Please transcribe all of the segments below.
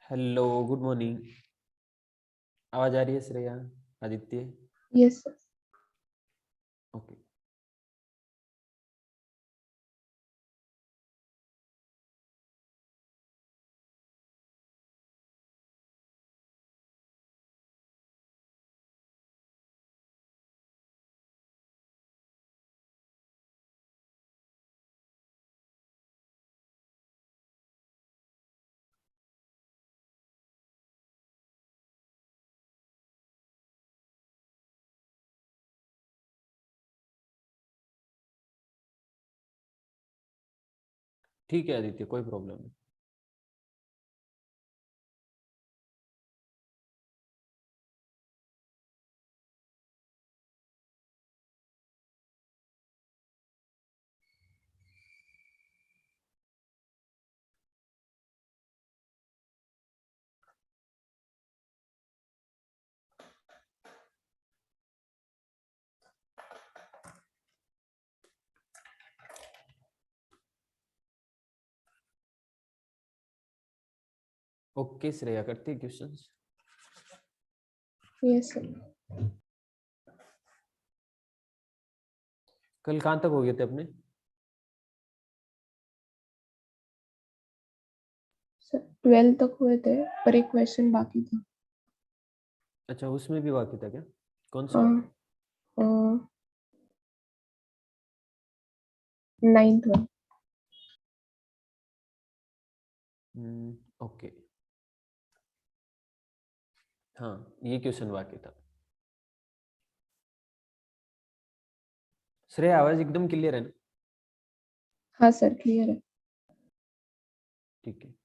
Hello, good morning. आवाज आ रही है Shreya? Aditya? Yes sir. Okay. ठीक है आदित्य, कोई प्रॉब्लम नहीं। ओके श्रेया, करते हैं क्वेश्चंस। Yes sir. कल कहाँ तक हो गए थे अपने? सर 12 तक हुए थे पर एक क्वेश्चन बाकी था। अच्छा, उसमें भी बाकी था क्या? कौन सा वाला? हाँ, 9th वन। ओके। हाँ, ये क्वेश्चन बाकी था। श्रेया, आवाज एकदम क्लियर है ना? हाँ सर, क्लियर है। ठीक है।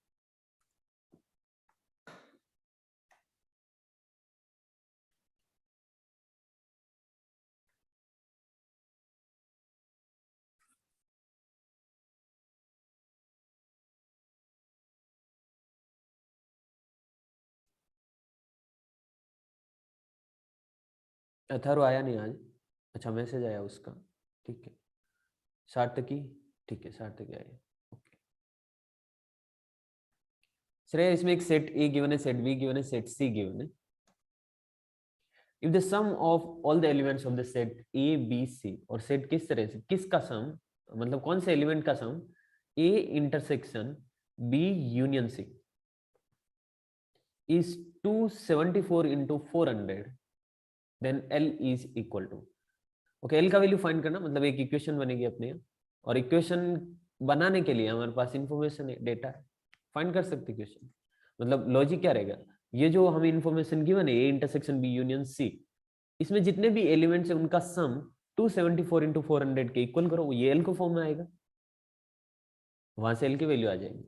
अथर्व आया नहीं आज? अच्छा, मैसेज आया उसका। ठीक है। सार्थकी? ठीक है, सार्थकी आया। ओके। श्रेया, इसमें एक सेट ए गिवन है, सेट बी गिवन है, सेट सी गिवन है। if the sum of all the elements of the set A, B, C, और सेट किस तरह से, किसका सम, मतलब कौन से एलिमेंट का सम A intersection B union C is 274 into 400, then L is equal to। Okay, L का वैल्यू फाइंड करना, मतलब एक इक्वेशन बनेगी अपने यहाँ, और इक्वेशन बनाने के लिए हमारे पास इंफॉर्मेशन है, डेटा है, फाइंड कर सकते क्वेश्चन। मतलब लॉजिक क्या रहेगा, ये जो हमें इंफॉर्मेशन गिवन है, A intersection B union C, इसमें जितने भी एलिमेंट्स हैं उनका सम 274 इंटू 400 के इक्वल करो, ये एल को फॉर्म में आएगा, वहां से एल की वैल्यू आ जाएगी।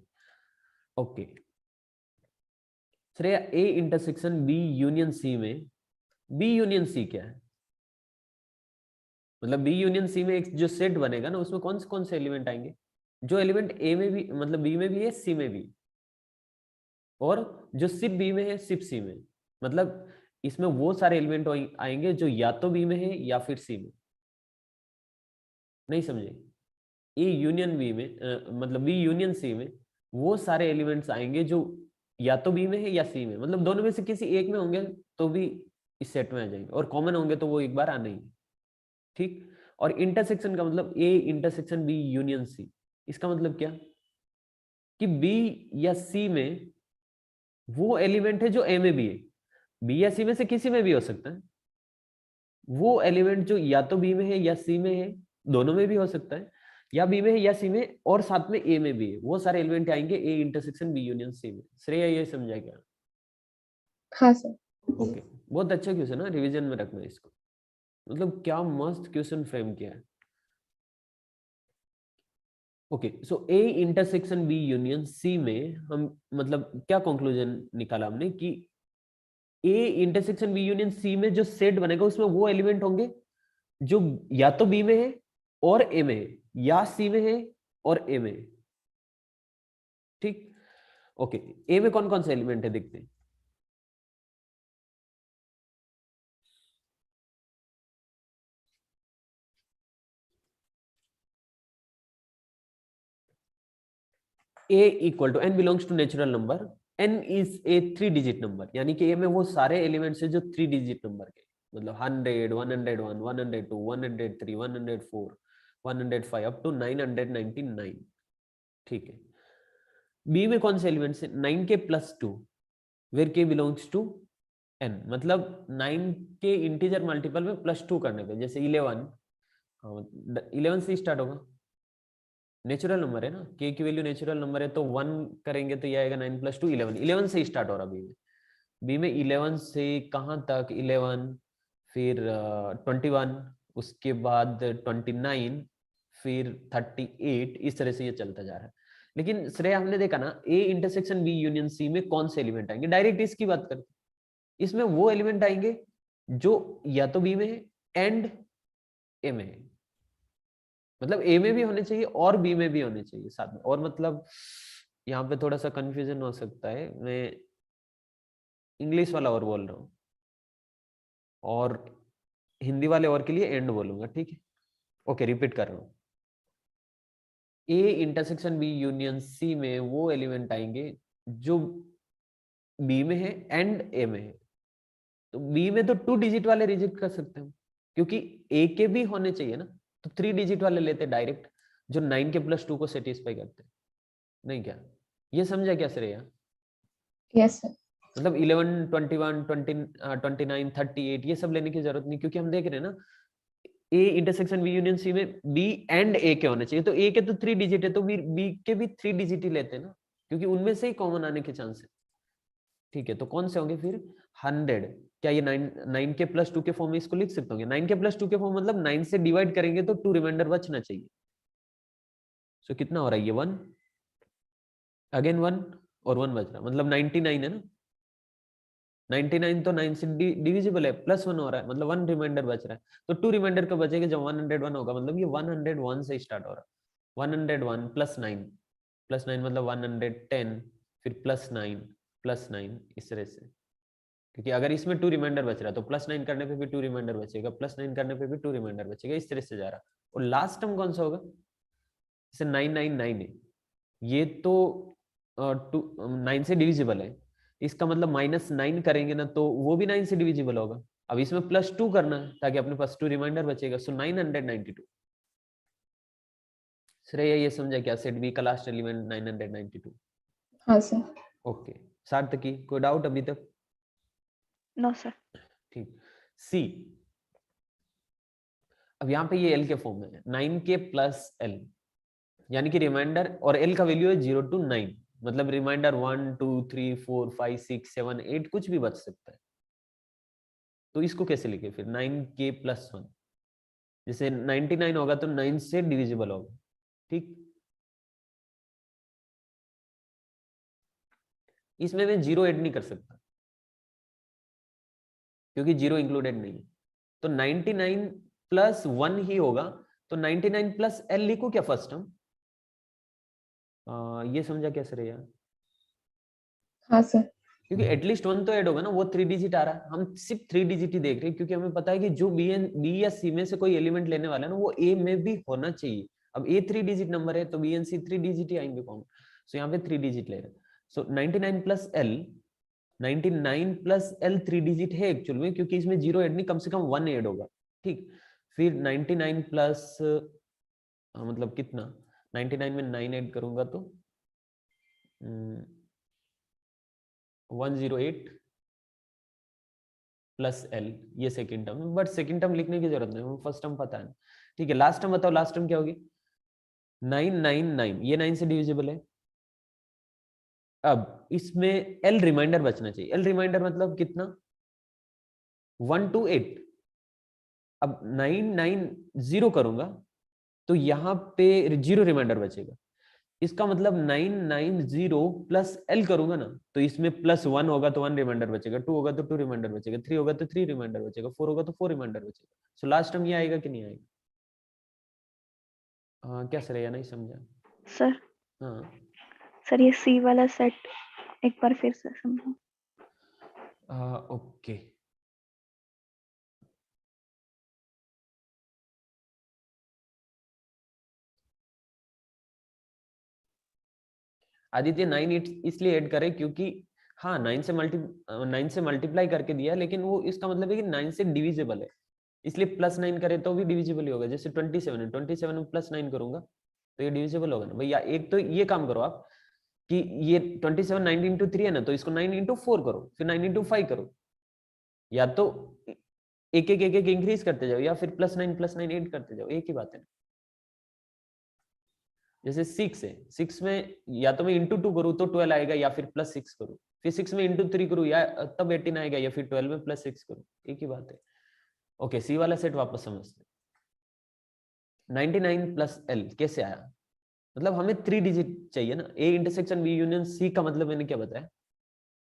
Okay Shreya, A intersection B union C में, बी यूनियन सी क्या है? मतलब बी यूनियन सी में एक जो सेट बनेगा ना, उसमें कौन से एलिमेंट आएंगे? जो एलिमेंट ए में भी, मतलब बी में भी है, सी में भी, और जो सिर्फ बी में है सिर्फ सी में, मतलब इसमें वो सारे एलिमेंट आएंगे जो या तो बी में है या फिर सी में। नहीं समझे? ए यूनियन बी में मतलब बी यूनियन सी में वो सारे एलिमेंट्स आएंगे जो या तो बी में है या सी में, मतलब दोनों में से किसी एक में होंगे तो भी इस सेट में आ जाएंगे, और कॉमन होंगे तो वो एक बार आना ही है। ठीक। और इंटरसेक्शन का मतलब A intersection B union C, इसका मतलब क्या कि बी या सी में वो एलिमेंट है जो ए में भी है, बी या सी में से किसी में भी हो सकता है, वो एलिमेंट जो या तो बी में है या सी में है, दोनों में भी हो सकता है, या बी में है या सी में और साथ में ए में भी है, वो सारे एलिमेंट आएंगे A intersection B union C में। श्रेया, ये समझा क्या? हाँ सर। ओके। बहुत अच्छा क्वेश्चन है, रिवीजन में रखना इसको। मतलब क्या मस्त क्वेश्चन फ्रेम किया है। Okay, so A intersection B union C में हम, मतलब क्या कंक्लूजन निकाला हमने कि A intersection B union C में जो सेट बनेगा उसमें वो एलिमेंट होंगे जो या तो बी में है और ए में है, या सी में है और ए में है। ठीक। ओके, ए में कौन कौन से एलिमेंट है देखते हैं। A equal to n belongs to natural number, n is a 3 digit number, यानी कि ए में वो सारे एलिमेंट्स है जो 3 डिजिट नंबर के, मतलब 100, 101, 102, 103, 104, 105 अप टू 999। ठीक है। बी में कौन से एलिमेंट्स है? 9k plus 2 where k belongs to n, मतलब 9 के इंटीजर मल्टीपल में +2 करने पे, जैसे 11, 11 से स्टार्ट होगा, नेचुरल नंबर है ना, k की वैल्यू नेचुरल नंबर है, तो 1 करेंगे तो ये आएगा 9 + 2 11, 11 से स्टार्ट हो रहा बी में। बी में 11 से कहाँ तक? 11, फिर 21, उसके बाद 29, फिर 38, इस तरह से ये चलता जा रहा है। लेकिन श्रेय हमने देखा ना, A intersection B union C में कौन से एलिमेंट आएंगे, डायरेक्ट इसकी बात करते, इसमें वो एलिमेंट आएंगे जो या तो बी में है एंड ए में है, मतलब ए में भी होने चाहिए और बी में भी होने चाहिए साथ में। और मतलब यहाँ पे थोड़ा सा कंफ्यूजन हो सकता है, मैं इंग्लिश वाला और बोल रहा हूँ और हिंदी वाले और के लिए एंड बोलूंगा, ठीक है। ओके, रिपीट कर रहा हूँ। A intersection B union C में वो एलिमेंट आएंगे जो बी में है एंड ए में है। तो बी में तो 2 डिजिट वाले रिजेक्ट कर सकते हो, क्योंकि ए के भी होने चाहिए ना, तो 3 डिजिट वाले लेते डायरेक्ट, जो 9 के +2 को सेटिस्फाई करते हैं। नहीं क्या ये समझा क्या श्रेया? Yes sir. मतलब 11, 21, 20, 29, 38 ये सब लेने की जरूरत नहीं, क्योंकि हम देख रहे हैं ना, A intersection B union C में बी एंड ए के होने चाहिए, तो ए के तो 3 डिजिट है, तो बी के भी 3 डिजिट ही लेते हैं ना, क्योंकि उनमें से ही कॉमन आने के चांस है। ठीक है, तो कौन से होंगे फिर? 100, क्या ये 9 के +2 के फॉर्म में इसको लिख सकते होंगे? 9 के +2 के फॉर्म मतलब 9 से डिवाइड करेंगे तो 2 रिमाइंडर बचना चाहिए। सो कितना हो रहा है ये? 1, अगेन 1 और 1 बच रहा, मतलब 99 है ना। 99 तो 9 से डिविजिबल है, +1 हो रहा है, मतलब 1 रिमाइंडर बच रहा है। तो 2 रिमाइंडर कब बचेगा? जब 101 होगा, मतलब ये 101 से स्टार्ट हो रहा है। 101 +9 मतलब 110, फिर +9 +9, इस तरह से। क्योंकि अगर इसमें 2 रिमाइंडर बच रहा है तो +9 करने पे भी 2 रिमाइंडर बचेगा, +9 करने पे भी 2 रिमाइंडर बचेगा, इस तरह से जा रहा। और लास्ट टर्म कौन सा होगा? जैसे 999 है, ये तो 9 से डिविजिबल है, इसका मतलब -9 करेंगे ना तो वो भी 9 से डिविजिबल होगा। अब इसमें +2 करना है ताकि अपने पास 2 रिमाइंडर बचेगा, सो 992। श्रेय ये समझा क्या? सेट बी का लास्ट एलिमेंट 992। हाँ सर। ओके, सार्थकी कोई डाउट अभी तक? No sir. ठीक। सी, अब यहाँ पे ये एल के फॉर्म में है, 9k + l, यानी कि रिमाइंडर, और एल का वैल्यू है 0 to 9, मतलब रिमाइंडर 1, 2, 3, 4, 5, 6, 7, 8 कुछ भी बच सकता है। तो इसको कैसे लिखे फिर? 9k + 1, जैसे 99 होगा तो 9 से डिविजिबल होगा, ठीक। इसमें मैं 0 ऐड नहीं कर सकता क्योंकि 0 इंक्लूडेड नहीं है, तो 99 + 1 ही होगा। तो 99 + l लिखो क्या फर्स्ट टर्म? ये समझा कैसे रहे यार? हाँ सर। क्योंकि एटलीस्ट 1 तो ऐड होगा ना, वो 3 डिजिट आ रहा है, हम सिर्फ 3 डिजिट ही देख रहे हैं, क्योंकि हमें पता है कि जो बी या सी में से कोई एलिमेंट लेने वाला है ना, वो ए में भी होना चाहिए। अब ए 3 डिजिट नंबर है तो बी एंड सी 3 डिजिट ही आएंगे फॉर्म, सो यहाँ पे 3 डिजिट ले रहे हैं। सो 99 + l, 99 + l 3 डिजिट है एक्चुअल में, क्योंकि इसमें 0 ऐड नहीं, कम से कम 1 ऐड होगा, ठीक। फिर 99 प्लस मतलब कितना? 99 में 9 ऐड करूंगा तो 108 + l, ये second term, but second term लिखने की जरूरत नहीं, फर्स्ट टर्म पता है। ठीक है, लास्ट टर्म बताओ, लास्ट टर्म क्या होगी? 999, ये 9 से डिविजिबल है। अब इसमें l रिमाइंडर बचना चाहिए, l रिमाइंडर मतलब कितना? 1 to 8। अब 990 करूंगा तो यहाँ पे 0 रिमाइंडर बचेगा, इसका मतलब 990 + l करूंगा ना तो इसमें +1 होगा तो 1 रिमाइंडर बचेगा, 2 होगा तो 2 रिमाइंडर बचेगा, 3 होगा तो 3 रिमाइंडर बचेगा, 4 होगा तो 4 रिमाइंडर बचेगा। सो लास्ट टर्म ये आएगा कि नहीं आएगा? हाँ, क्या सर, या नहीं समझा? सर हाँ, सर ये सी वाला सेट एक बार फिर से समझो। ओके। आदित्य 9 इसलिए ऐड करे क्योंकि हाँ 9 से मल्टीप्लाई करके दिया, लेकिन वो इसका मतलब है कि 9 से डिविजिबल है, इसलिए +9 करे तो भी डिविजिबल ही होगा। जैसे 27 है, 27 में +9 करूंगा तो ये डिविजिबल होगा ना भैया। एक तो ये काम करो आप कि ये 27 9 इंटू 3 है ना, तो इसको 9 इंटू 4 करो, फिर 9 इंटू 5 करो, या तो एक एक इंक्रीज करते जाओ, या फिर +9 8 करते जाओ, एक ही बात है। जैसे 6 है, 6 में या तो मैं इंटू 2 करूँ तो 12 आएगा, या फिर +6 करूँ, फिर 6 में इंटू 3 करूँ या तब 18 आएगा, या फिर 12 में +6 करूँ, एक ही बात है। ओके, सी वाला सेट वापस समझते हैं। 99 प्लस एल कैसे आया? मतलब हमें 3 डिजिट चाहिए ना। A intersection B union C का मतलब मैंने क्या बताया,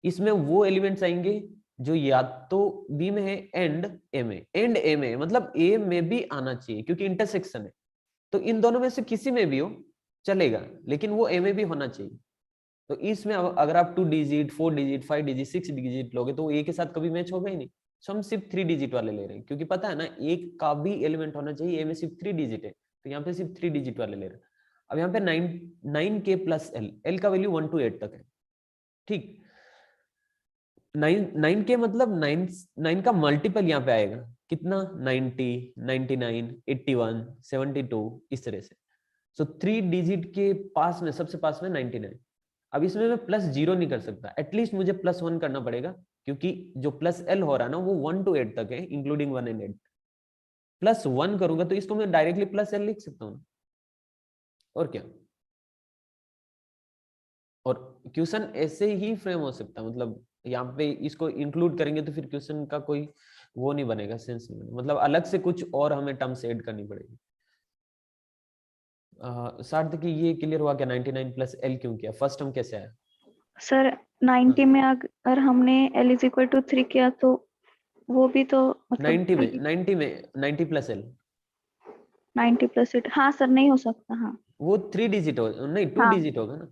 इसमें वो एलिमेंट्स आएंगे जो या तो बी में है एंड ए में। एंड ए में मतलब ए में भी आना चाहिए क्योंकि इंटरसेक्शन है, तो इन दोनों में से किसी में भी हो चलेगा, लेकिन वो ए में भी होना चाहिए। तो इसमें अगर आप 2 डिजिट 4 डिजिट 5 डिजिट 6 डिजिट लोगे तो ए के साथ कभी मैच होगा ही नहीं। तो हम सिर्फ 3 डिजिट वाले ले रहे हैं, क्योंकि पता है ना एक का भी एलिमेंट होना चाहिए, ए में सिर्फ 3 डिजिट है, तो यहाँ पे सिर्फ 3 डिजिट वाले ले रहे हैं। अब यहाँ पे 9k प्लस एल, एल का वैल्यू 1 to 8 तक है, ठीक। 9k मतलब 9 का मल्टीपल यहाँ पे आएगा कितना, 90 99 81 72 इस तरह से। सो 3 डिजिट के पास में सबसे पास में 99। अब इसमें मैं +0 नहीं कर सकता, एटलीस्ट मुझे +1 करना पड़ेगा, क्योंकि जो प्लस एल हो रहा है ना वो 1 to 8 तक है, इंक्लूडिंग 1 and 8। +1 करूंगा तो इसको मैं डायरेक्टली +l लिख सकता हूँ, और क्या। और क्वेश्चन ऐसे ही फ्रेम हो सकता है, मतलब यहाँ पे इसको इंक्लूड करेंगे तो फिर क्वेश्चन का कोई वो नहीं बनेगा, सेंस नहीं बनेगा, मतलब अलग से कुछ और हमें टर्म्स ऐड करनी पड़ेगी। सार्थ की ये क्लियर हुआ क्या, 99 प्लस एल क्यों किया, फर्स्ट टर्म कैसे आया? सर 90 में अगर हमने l इज इक्वल टू 3 किया तो वो भी तो मतलब 90 प्लस एल 90 प्लस 8, हाँ सर नहीं हो सकता, हाँ वो 3 डिजिट हो, नहीं 2 हाँ डिजिट होगा ना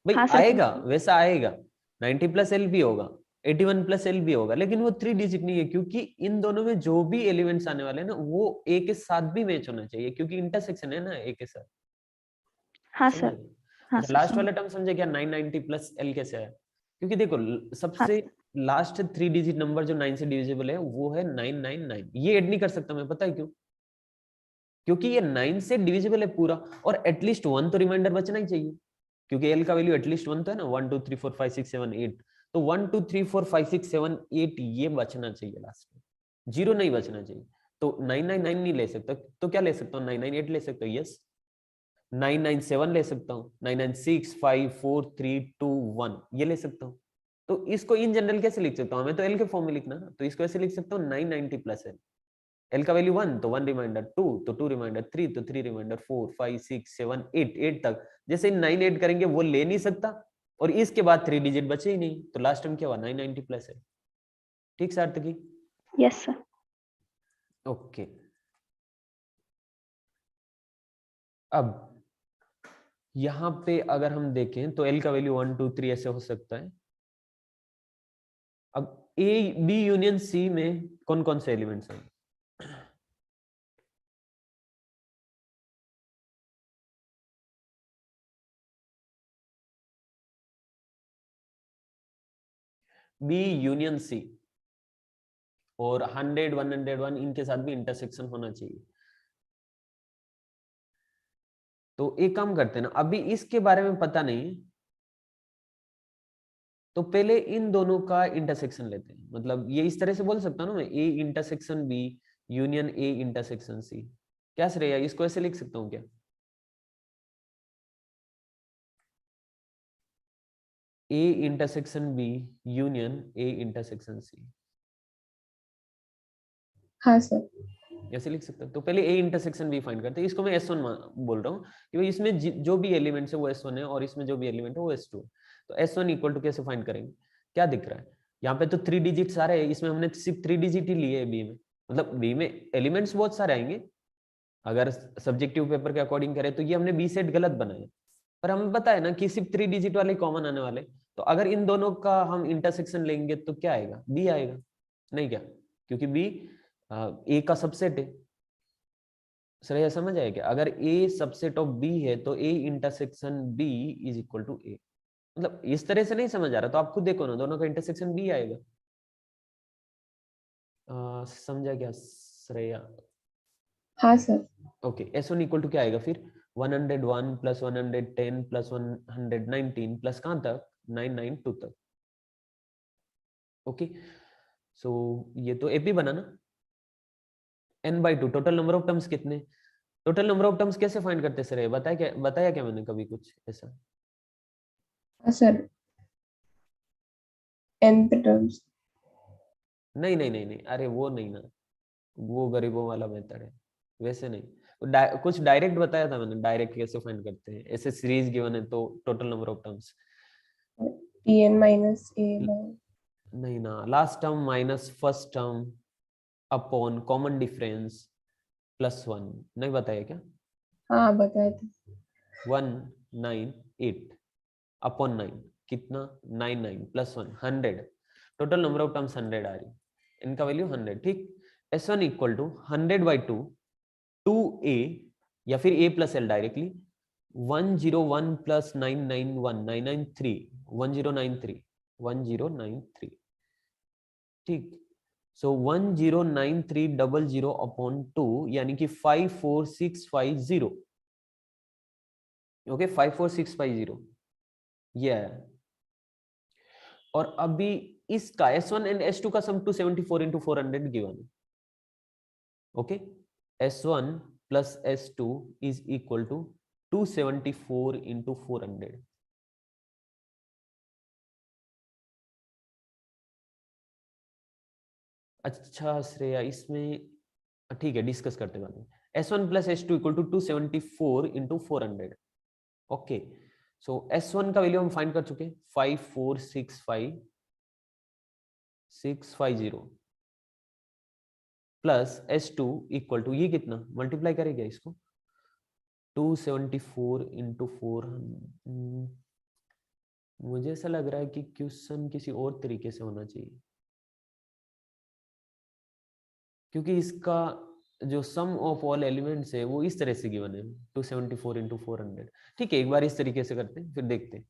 भाई, हाँ सर आएगा वैसा आएगा, 90 प्लस एल भी होगा, 81 प्लस एल भी होगा, लेकिन वो 3 डिजिट नहीं है, क्योंकि इन दोनों में जो भी एलिमेंट्स आने वाले हैं ना वो ए के साथ भी मैच होना चाहिए, क्योंकि इंटरसेक्शन है ना ए के साथ। हाँ समझे? सर, हाँ अच्छा सर लास्ट समझ। वाला टर्म समझे क्या, 990 प्लस एल कैसे आया? क्योंकि देखो हाँ सबसे लास्ट 3 डिजिट नंबर जो 9 से डिविजिबल है वो है 999, ये ऐड नहीं कर सकता मैं, पता है क्यों? क्योंकि ये 9 से डिविजिबल है पूरा, और एटलीस्ट 1 तो रिमाइंडर बचना ही चाहिए, क्योंकि एल का वैल्यू एटलीस्ट 1 तो है ना, 1 2 3 4 5 6 7 8, तो 1 2 3 4 5 6 7 8 ये बचना चाहिए लास्ट में, 0 नहीं बचना चाहिए। तो 999 नहीं ले सकता, तो क्या ले सकता हूँ, 998 ले सकता हूँ, यस 997 ले सकता हूँ, 996 5 4 3 2 1 ये ले सकता हूँ। तो इसको इन जनरल कैसे लिख सकता हूँ, हमें तो एल के फॉर्म में लिखना है, तो इसको ऐसे लिख सकता हूँ 990 प्लस एल। एल का वैल्यू 1 तो 1 रिमाइंडर, 2 तो 2 रिमाइंडर, 3 तो 3 रिमाइंडर, 4 5 6 7 8 8 तक। जैसे 9 ऐड करेंगे वो ले नहीं सकता, और इसके बाद 3 डिजिट बचे ही नहीं, तो लास्ट में क्या हुआ, 990 प्लस है। ठीक सार्थकी? Yes sir. ओके, अब यहाँ पे अगर हम देखें तो एल का वैल्यू 1 2 3 ऐसे हो सकता है। अब ए बी यूनियन सी में कौन कौन से एलिमेंट्स हैं? बी यूनियन सी और 100 101 इनके साथ भी इंटरसेक्शन होना चाहिए। तो एक काम करते हैं ना, अभी इसके बारे में पता नहीं, तो पहले इन दोनों का इंटरसेक्शन लेते हैं, मतलब ये इस तरह से बोल सकता हूँ ना मैं, A intersection B union A intersection C, क्या श्रेया, इसको ऐसे लिख सकता हूँ क्या, A intersection B union A intersection C, हाँ सर। ऐसे लिख सकते हो। तो पहले ए इंटरसेक्शन बी फाइंड करते हैं, इसको मैं S1 बोल रहा हूँ कि भाई इसमें जो भी एलिमेंट्स है वो S1 है, और इसमें जो भी एलिमेंट है वो S2। तो S1 इक्वल टू कैसे फाइंड करेंगे, क्या दिख रहा है यहाँ पे, तो 3 डिजिट सारे है, इसमें हमने सिर्फ 3 डिजिट ही लिए है बी में, मतलब बी में एलिमेंट्स बहुत सारे आएंगे, अगर सब्जेक्टिव पेपर के अकॉर्डिंग करें तो ये हमने बी सेट गलत बनाया, पर हमें पता है ना कि सिर्फ 3 डिजिट वाले कॉमन आने वाले, तो अगर इन दोनों का हम इंटरसेक्शन लेंगे तो क्या आएगा, बी आएगा, नहीं क्या, क्योंकि बी ए का सबसेट है। श्रेया समझ आएगा, अगर ए सबसेट ऑफ बी है तो a intersection b is equal to a. मतलब इस तरह से नहीं समझ आ रहा तो आप खुद देखो ना, दोनों का इंटरसेक्शन बी आएगा। समझा क्या श्रेया? हाँ sir. Okay, S1 equal to क्या आएगा फिर? 101 प्लस 110 प्लस 119 प्लस कहाँ तक? 992 तक। ओके, सो ये तो एपी बना ना। n/2 total number of terms कितने? टोटल नंबर ऑफ टर्म्स कैसे फाइंड करते सर? बताया क्या मैंने कभी कुछ ऐसा? हाँ सर, nth टर्म्स। नहीं नहीं नहीं नहीं, अरे वो नहीं ना, वो गरीबों वाला मेथड है, वैसे नहीं। कुछ डायरेक्ट बताया था मैंने, डायरेक्ट कैसे फाइंड करते हैं। ऐसे सीरीज गिवन है तो total number of terms en minus an। नहीं ना, last term minus first term upon common difference plus 1, नहीं बताया क्या? हाँ बताए थे। 198 अपॉन 9 कितना? 99 plus 1 100, total number of terms 100 आ रही, इनका वैल्यू 100। ठीक, S1 इक्वल टू 100/2 2a या फिर a plus L directly 101 plus 991 993 1093 1093। ठीक, सो 109300 अपॉन 2 यानी कि 54650। ओके, 54650 ये है। और अभी इसका S1 एंड S2 का सम 274 into 400 गिवन है। Okay, S1 plus S2 is equal to 274 into 400। अच्छा श्रेया, इसमें ठीक है, डिस्कस करते बाद में। S1 plus S2 equal to 274 into 400। Okay, so S1 का वैल्यू हम फाइंड कर चुके, 5465650 प्लस S2 इक्वल टू ये कितना मल्टीप्लाई करेगा इसको 274 into 400। मुझे ऐसा लग रहा है कि क्वेश्चन किसी और तरीके से होना चाहिए, क्योंकि इसका जो सम ऑफ ऑल एलिमेंट्स है वो इस तरह से गिवन है 274 into 400। ठीक है, एक बार इस तरीके से करते हैं फिर देखते हैं,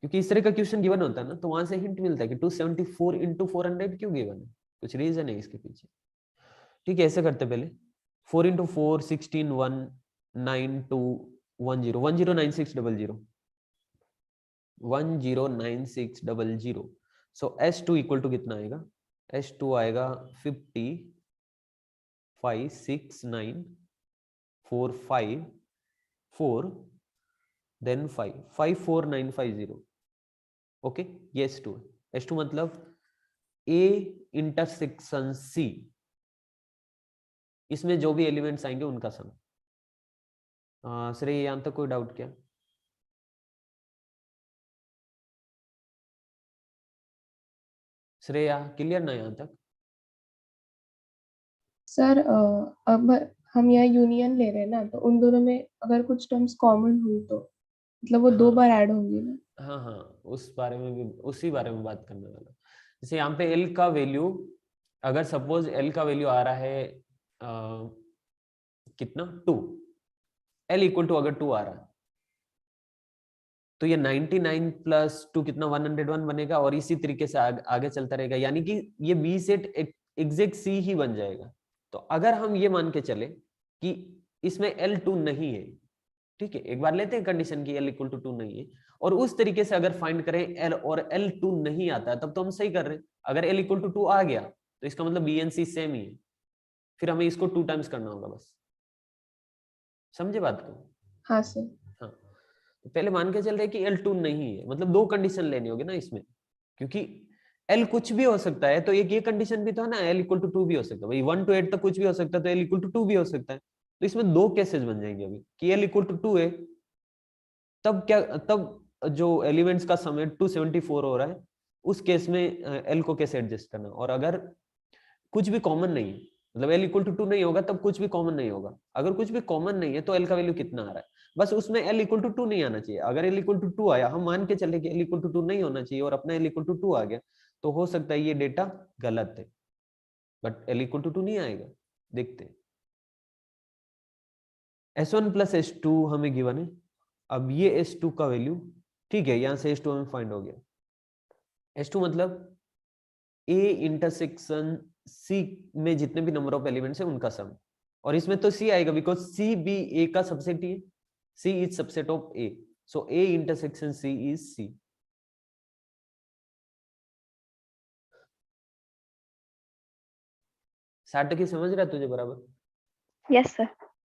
क्योंकि इस तरह का क्वेश्चन गिवन होता है ना तो वहां से हिंट मिलता है कि 274 into 400 क्यों गिवन है, कुछ रीजन है इसके पीछे। ठीक है, ऐसे करते पहले 4 into 4 16 1 9 2 10 109600 109600। So S2 equal to कितना आएगा? S2 आएगा 5569454 देन 54950। ओके, ये S2 है। S2 मतलब A इंटरसेक्शन C, इसमें जो भी एलिमेंट्स आएंगे उनका सम। श्रेय, यहां तक कोई डाउट क्या? श्रेया क्लियर ना यहाँ तक? सर अब हम यहाँ यूनियन ले रहे हैं ना, तो उन दोनों में अगर कुछ टर्म्स कॉमन हुई तो मतलब वो दो हाँ बार ऐड होंगी ना। हाँ हाँ, उस बारे में भी, उसी बारे में बात करने वाला। जैसे यहाँ पे L का वैल्यू, अगर सपोज L का वैल्यू आ रहा है कितना 2, L इक्वल टू अगर 2 आ रहा है तो ये 99 प्लस 2 कितना 101 बनेगा और इसी तरीके से आगे चलता रहेगा, यानी कि ये बी सेट एग्जैक्ट सी ही बन जाएगा। तो अगर हम ये मान के चले कि इसमें L2 नहीं है, ठीक है, एक बार लेते हैं कंडीशन की L इक्वल टू 2 नहीं है, और उस तरीके से अगर फाइंड करें L और L2 नहीं आता है, तब तो हम सही कर रहे हैं। अगर L इक्वल टू 2 आ गया तो इसका मतलब B एंड C सेम ही है, फिर हमें इसको 2 टाइम्स करना होगा बस। समझे बात को? हाँ सर। हाँ, तो पहले मान के चल रहे कि L2 नहीं है, मतलब दो कंडीशन लेनी होगी ना इसमें, क्योंकि L कुछ भी हो सकता है, तो एक ये कंडीशन भी तो है ना, L इक्वल टू 2 भी हो सकता है भाई, 1 to 8 तक कुछ भी हो सकता है, तो L इक्वल टू 2 भी हो सकता है। तो इसमें दो केसेस बन जाएंगे अभी कि L इक्वल टू 2 है, तब क्या, तब जो एलिमेंट्स का सम है 274 हो रहा है, उस केस में L को कैसे एडजस्ट करना। और अगर कुछ भी कॉमन नहीं है, मतलब L इक्वल टू 2 नहीं होगा तब कुछ भी कॉमन नहीं होगा। अगर कुछ भी कॉमन नहीं है तो L का वैल्यू कितना आ रहा है, बस उसमें L इक्वल टू 2 नहीं आना चाहिए। अगर L इक्वल टू 2 आया, हम मान के चले कि L इक्वल टू 2 नहीं होना चाहिए और अपना L इक्वल टू 2 आ गया, तो हो सकता है ये डेटा गलत है, बट L इक्वल टू 2 नहीं आएगा। देखते हैं, S1 प्लस S2 हमें गिवन है। अब ये S2 का वैल्यू ठीक है, यहाँ से H2 हमें फाइंड हो गया। H2 मतलब A इंटरसेक्शन C में जितने भी नंबर ऑफ एलिमेंट्स है उनका सम, और इसमें तो C आएगा बिकॉज C भी A का सबसेट ही है, C is subset of A, so A intersection C is C। सार्थक समझ रहा है तुझे बराबर? Yes sir.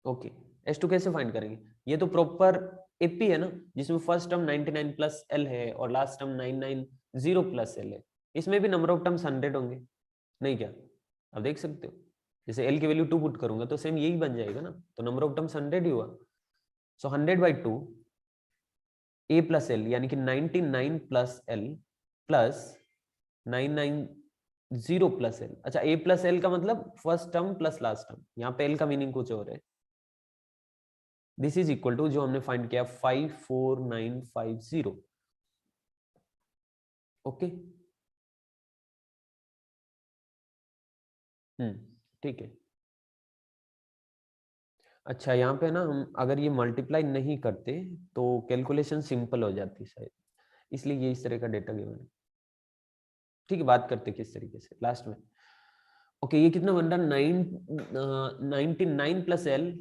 ओके, H2 कैसे फाइंड करेंगे? ये तो प्रॉपर एपी है ना, जिसमें फर्स्ट टर्म 99 प्लस L है और लास्ट टर्म 990 प्लस L है। इसमें भी नंबर ऑफ टर्म्स 100 होंगे, नहीं क्या? अब देख सकते हो, जैसे L की वैल्यू 2 पुट करूंगा तो सेम यही बन जाएगा ना, तो नंबर ऑफ टर्म्स 100 ही हुआ। सो 100/2 A प्लस L यानी कि 99 plus L plus 990 plus L। अच्छा, A प्लस L का मतलब first term plus last term, यहाँ पे L का मीनिंग कुछ और है। दिस इज इक्वल टू जो हमने फाइंड किया 54950। ओके, ठीक है। अच्छा, यहाँ पे ना हम अगर ये मल्टीप्लाई नहीं करते तो कैलकुलेशन सिंपल हो जाती शायद, इसलिए ये इस तरह का डेटा गिवन है। ठीक है, बात करते किस तरीके से लास्ट में। ओके, ये कितना बन रहा? 99 प्लस L,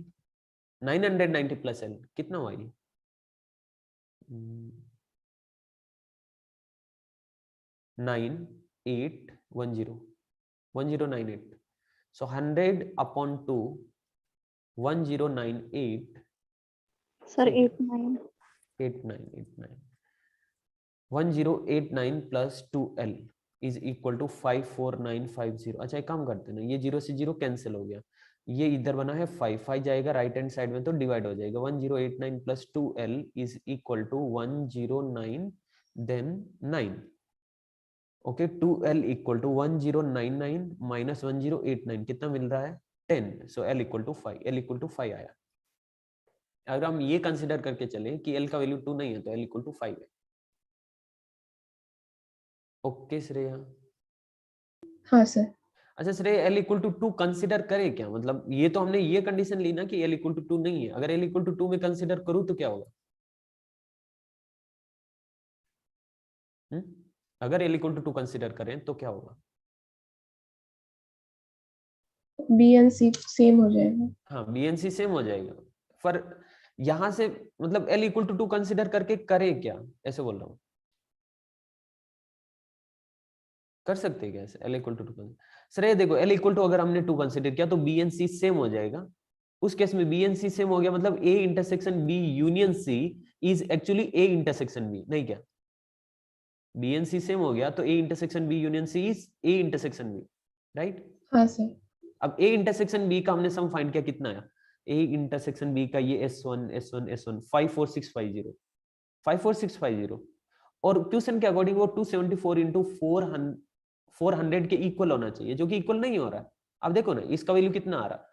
990 प्लस L कितना हुआ ये? 1098 सो 100/2 1098 सर ठीक है। 89 1089 plus 2L is equal to 54950। अच्छा, एक काम करते हैं ना, ये 0 से 0 कैंसिल हो गया, ये इधर बना है 5 जाएगा राइट हैंड साइड में तो डिवाइड हो जाएगा। 1089 plus 2L is equal to 109 then 9। Okay, 2L equal to 1099 minus 1089 कितना मिल रहा है? 10। So L equal to 5, L equal to 5 आया। अगर हम ये कंसिडर करके चले कि L का वैल्यू 2 नहीं है तो L इक्वल टू 5 है। ओके श्रेया? हाँ सर। अच्छा Shreya, L equal to 2 consider करे क्या? मतलब ये तो हमने ये कंडीशन ली ना कि L इक्वल टू 2 नहीं है, अगर L इक्वल टू 2 में कंसिडर करूँ तो क्या होगा? अगर L इक्वल टू 2 कंसिडर करें तो क्या होगा? बी एंड सी सेम हो जाएगा। हाँ, BNC सेम हो जाएगा, पर यहां से मतलब L इक्वल टू 2 कंसिडर करके करे क्या, ऐसे बोल रहा हूँ। कर सकते हैं क्या ऐसे L इक्वल टू 2? श्रेय देखो, L इक्वल टू अगर हमने 2 कंसिडर किया तो BNC सेम हो जाएगा। उस केस में BNC सेम हो गया मतलब A intersection B union C is actually A intersection B, नहीं क्या? BNC सेम हो गया तो A intersection B union C is A intersection B, right? हाँ सर। अब A इंटरसेक्शन B का हमने सम फाइंड किया, कितना आया? A इंटरसेक्शन B का ये S1 S1 S1 54650 54650, और क्वेश्चन के अकॉर्डिंग वो 274 इंटू 400 के इक्वल होना चाहिए, जो कि इक्वल नहीं हो रहा है। अब देखो ना, इसका वैल्यू कितना आ रहा?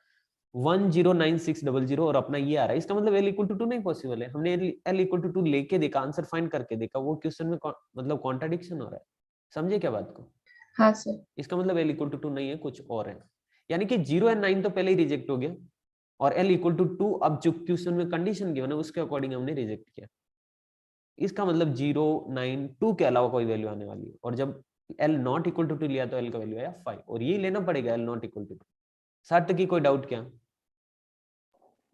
109600 और अपना ये आ रहा है, इसका मतलब L इक्वल टू 2 नहीं पॉसिबल है। हमने L इक्वल टू 2 लेके देखा, आंसर फाइंड करके देखा, वो क्वेश्चन में मतलब कॉन्ट्राडिक्शन हो रहा है। समझे क्या बात को? हाँ सर। इसका मतलब L इक्वल टू 2 नहीं है, कुछ और है। यानी कि 0 एंड 9 तो पहले ही रिजेक्ट हो गया, और L इक्वल टू 2 अब जो क्वेश्चन में कंडीशन गिवन है उसके अकॉर्डिंग हमने रिजेक्ट किया। इसका मतलब 0 9 2 के अलावा कोई वैल्यू आने वाली है, और जब L नॉट इक्वल टू 2 लिया तो L का वैल्यू आया 5, और ये लेना पड़ेगा L नॉट इक्वल टू 2। साथ की कोई डाउट क्या?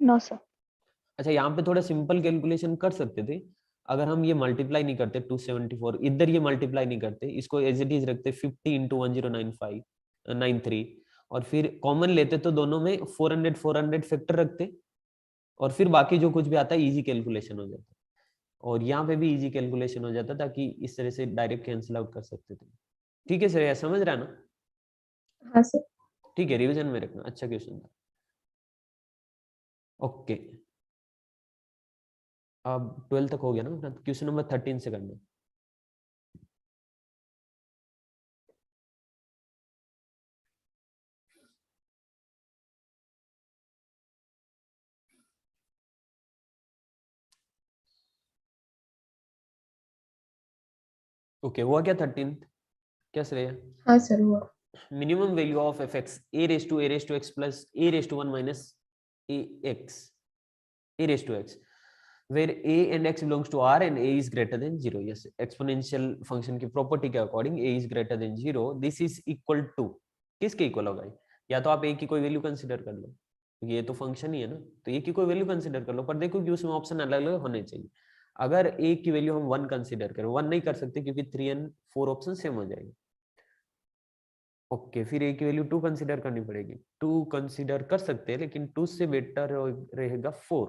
No sir. अच्छा, यहाँ पे थोड़ा सिंपल कैलकुलेशन कर सकते थे, अगर हम ये मल्टीप्लाई नहीं करते 274, इधर ये मल्टीप्लाई नहीं करते, इसको एज इट इज रखते 50 इंटू 109593, और फिर कॉमन लेते तो दोनों में 400 फैक्टर रखते, और फिर बाकी जो कुछ भी आता है इजी कैलकुलेशन हो जाता, और यहाँ पे भी इजी कैलकुलेशन हो जाता, ताकि इस तरह से डायरेक्ट कैंसिल आउट कर सकते थे। ठीक है सर, समझ रहा है ना? हाँ सर। ठीक है, रिवीजन में रखना, अच्छा क्वेश्चन था। ओके, अब 12 तक हो गया ना, क्वेश्चन नंबर 13 से करना। ओके, हुआ क्या 13? क्या श्रेय? हाँ सर हुआ। Minimum value of fx a raised to x plus a raised to 1 minus ax a raised to x। where a and x belongs to R and a is greater than 0. Yes, exponential function की property के according a is greater than 0. This is equal to किसके equal होगा? या तो आप a की कोई value consider कर लो, क्योंकि ये तो फंक्शन ही है ना, तो a की कोई वैल्यू कंसीडर कर लो, पर देखो कि उसमें ऑप्शन अलग अलग होने चाहिए. अगर a की वैल्यू हम 1 कंसीडर करें, 1 नहीं कर सकते क्योंकि 3 and 4 ऑप्शन सेम हो जाएंगे. ओके, फिर a की वैल्यू 2 कंसीडर करनी पड़ेगी. 2 कंसीडर कर सकते हैं, लेकिन 2 से बेटर रहेगा 4,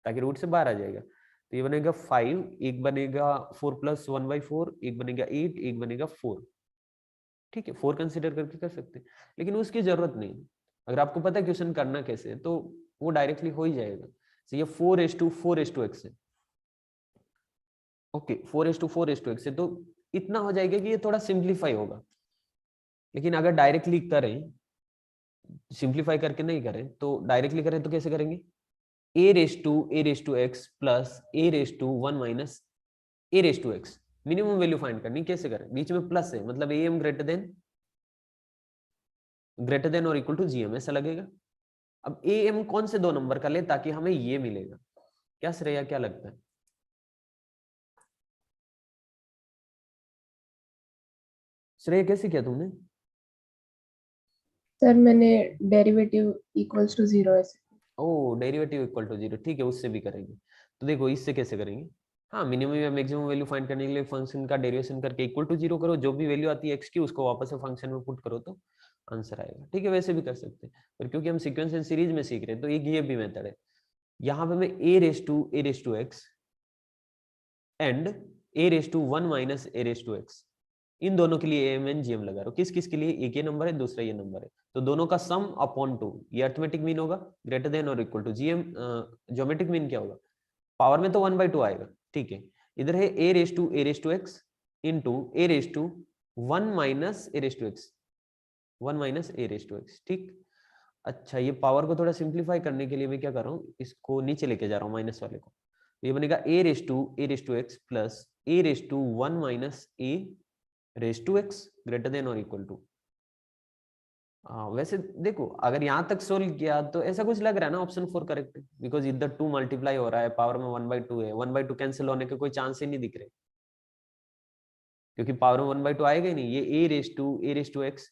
ताकि रूट से बाहर आ जाएगा. तो ये बनेगा 5, एक बनेगा 4 + 1/4, एक बनेगा 8, एक बनेगा 4. ठीक है, 4 कंसीडर करके कर सकते हैं, लेकिन उसकी जरूरत नहीं. अगर आपको पता है क्वेश्चन करना कैसे है, तो वो डायरेक्टली हो ही जाएगा. तो ये 4:4:x है. ओके, 4:4:x है, तो इतना हो जाएगा कि ये थोड़ा सिंप्लीफाई होगा. लेकिन अगर डायरेक्टली करें, सिंप्लीफाई करके नहीं करें, तो डायरेक्टली करें तो कैसे करेंगे? a:(x) plus a:1 - a:(x). Minimum value find करनी, कैसे करें? बीच में प्लस है, मतलब am ग्रेटर देन और इक्वल टू gm, ऐसा लगेगा. अब am कौन से 2 नंबर का ले ताकि हमें ये मिलेगा? क्या श्रेया, क्या लगता है? श्रेया कैसे किया तुमने? सर मैंने डेरिवेटिव इक्वल्स टू 0 ऐसे. ओ, डेरिवेटिव इक्वल टू 0, ठीक है, उससे भी करेंगे. तो देखो इससे कैसे करेंगे. हाँ, मिनिमम या मैक्सिमम वैल्यू फाइंड करने के लिए फंक्शन का डेरिवेशन करके इक्वल टू 0 करो, जो भी वैल्यू आती है x की उसको वापस से फंक्शन में पुट करो तो आंसर आएगा. ठीक है, वैसे भी कर सकते हैं, पर क्योंकि हम सीक्वेंस एंड सीरीज में सीख रहे हैं, तो एक ये भी मेथड है. यहाँ पे मैं a:(x) एंड a:1 - a:(x), इन दोनों के लिए am and gm लगा रहा हूँ. किस किस के लिए? एक ये नंबर है, दूसरा ये नंबर है, तो दोनों का सम अपॉन 2, ये अरिथमेटिक मीन होगा, ग्रेटर देन और equal to gm. Geometric mean क्या होगा? पावर में तो 1/2 आएगा. ठीक है, इधर है a:(x) into a:1 - a:(x), 1 - a:(x). ठीक. अच्छा, ये पावर को थोड़ा सिंप्लीफाई करने के लिए मैं क्या कर रहा हूँ, इसको नीचे लेके जा रहा हूँ माइनस वाले को. ये बनेगा a:(x) plus a:1 - a:(x) greater than और इक्वल टू. वैसे देखो, अगर यहाँ तक सोल्व किया तो ऐसा कुछ लग रहा है ना, ऑप्शन 4 करेक्ट है, बिकॉज इधर 2 मल्टीप्लाई हो रहा है, पावर में 1/2 है, 1/2 कैंसिल होने के कोई चांस ही नहीं दिख रहे, क्योंकि पावर में 1/2 आएगा ही नहीं. ये a:(x)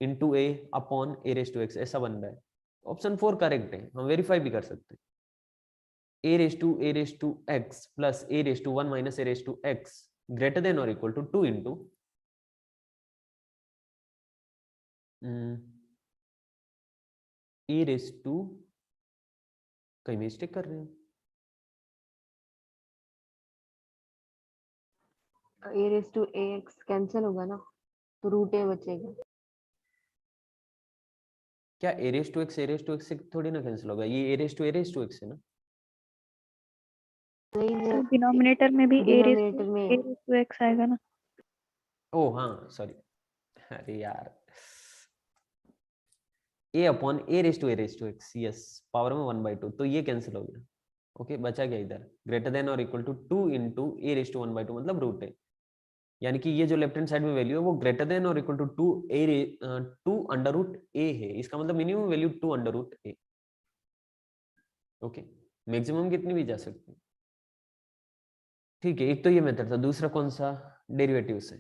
into a upon a:(x) ऐसा बन रहा है. ऑप्शन 4 करेक्ट है, हम वेरीफाई भी कर सकते हैं. a:(x) plus a:1 - a:(x) greater than और इक्वल टू 2 इंटू कहीं मिस्टेक कर रहे हैं. a:(ax) कैंसिल होगा ना, तो √a बचेगा. क्या a:(x) से थोड़ी ना कैंसिल होगा, ये a:(x) है ना. नहीं, डिनोमिनेटर में भी डिनोमिनेटर में a:(x) आएगा ना. ओ हाँ, सॉरी, अरे यार, a upon a:(x), yes, power में 1/2, तो ये कैंसिल हो गया. ओके, बचा क्या इधर? ग्रेटर देन और इक्वल टू 2 इंटू a:1/2, मतलब √a. यानी कि ये जो लेफ्ट हैंड साइड में वैल्यू है वो ग्रेटर देन और इक्वल टू 2 है. इसका मतलब मिनिमम वैल्यू 2 ओके, मैक्सिमम कितनी भी जा सकती है. ठीक है, एक तो ये मेथड था. दूसरा कौन सा? डेरिवेटिव से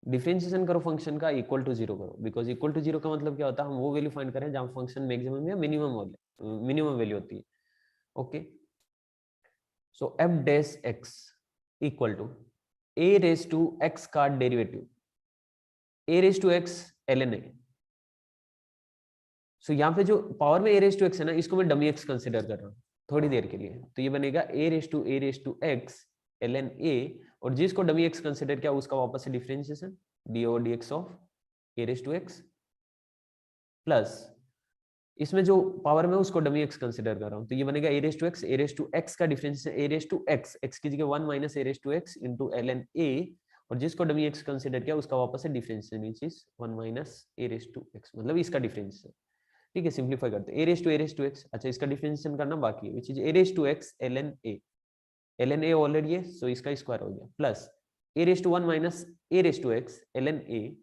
डिफरेंशिएशन करो फंक्शन का, इक्वल टू 0 करो, बिकॉज इक्वल टू 0 का मतलब क्या होता है? हम वो वैल्यू फाइंड करें जहां फंक्शन मैक्सिमम या मिनिमम वैल्यू होती है. Okay, so f'(x) equal to a:(x) का डेरिवेटिव a:(x) ln a. सो यहाँ पे जो पावर में a:(x) है ना, इसको मैं डमी x कंसिडर कर रहा हूँ थोड़ी देर के लिए, तो ये बनेगा a:(x) ln a, और जिसको डमी x कंसिडर किया उसका वापस से differentiation d/dx of a:(x) plus इसमें जो पावर में उसको डमी x कंसिडर कर रहा हूँ, तो ये बनेगा a:(x) का डिफरेंशिएशन a:(x), x की जगह 1 - a:(x) इंटू ln a, और जिसको डमी x कंसिडर किया उसका वापस से डिफरेंशिएशन विच इज 1 - a:(x), मतलब इसका डिफरेंशिएशन. ठीक है, सिंप्लीफाई करते हैं. a:(x), अच्छा इसका डिफरेंशिएशन करना बाकी है, which is a:(x) ln a. ln a already है, सो इसका स्क्वायर हो गया, plus a:1 - a:(x) ln a,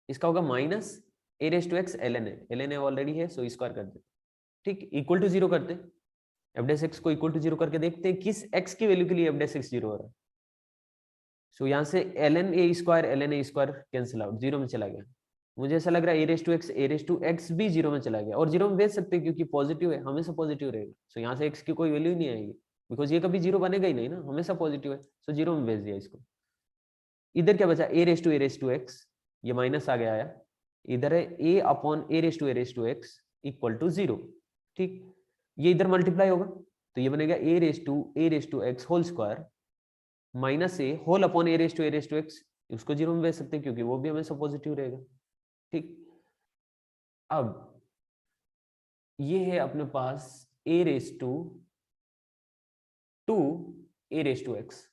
इसका होगा minus a:(x) ln a. ln a already है, सो स्क्वायर कर दे. ठीक, इक्वल टू 0 करते. एफ डैश एक्स को इक्वल टू 0 करके देखते हैं किस एक्स की वैल्यू के लिए एफ डैश एक्स 0 हो रहा है। सो यहाँ से ln a square cancel out, 0 में चला गया। मुझे ऐसा लग रहा है ए रेस टू एक्स भी 0 में चला गया, और 0 में भेज सकते हैं क्योंकि पॉजिटिव है, हमेशा पॉजिटिव रहेगा। सो यहाँ से x की कोई वैल्यू ही नहीं आएगी बिकॉज ये कभी 0 बनेगा ही नहीं ना, हमेशा पॉजिटिव है। सो 0 में भेज दिया इसको। इधर क्या बचा, ए रेस टू एक्स, ये माइनस आगे आया, इधर है a upon a raise to x equal to 0। ठीक, ये इधर मल्टीप्लाई होगा तो ये बनेगा a raise to x whole square minus a whole upon a raise to x, उसको 0 में भेज सकते हैं क्योंकि वो भी हमेशा पॉजिटिव रहेगा। ठीक, अब ये है अपने पास a raise to x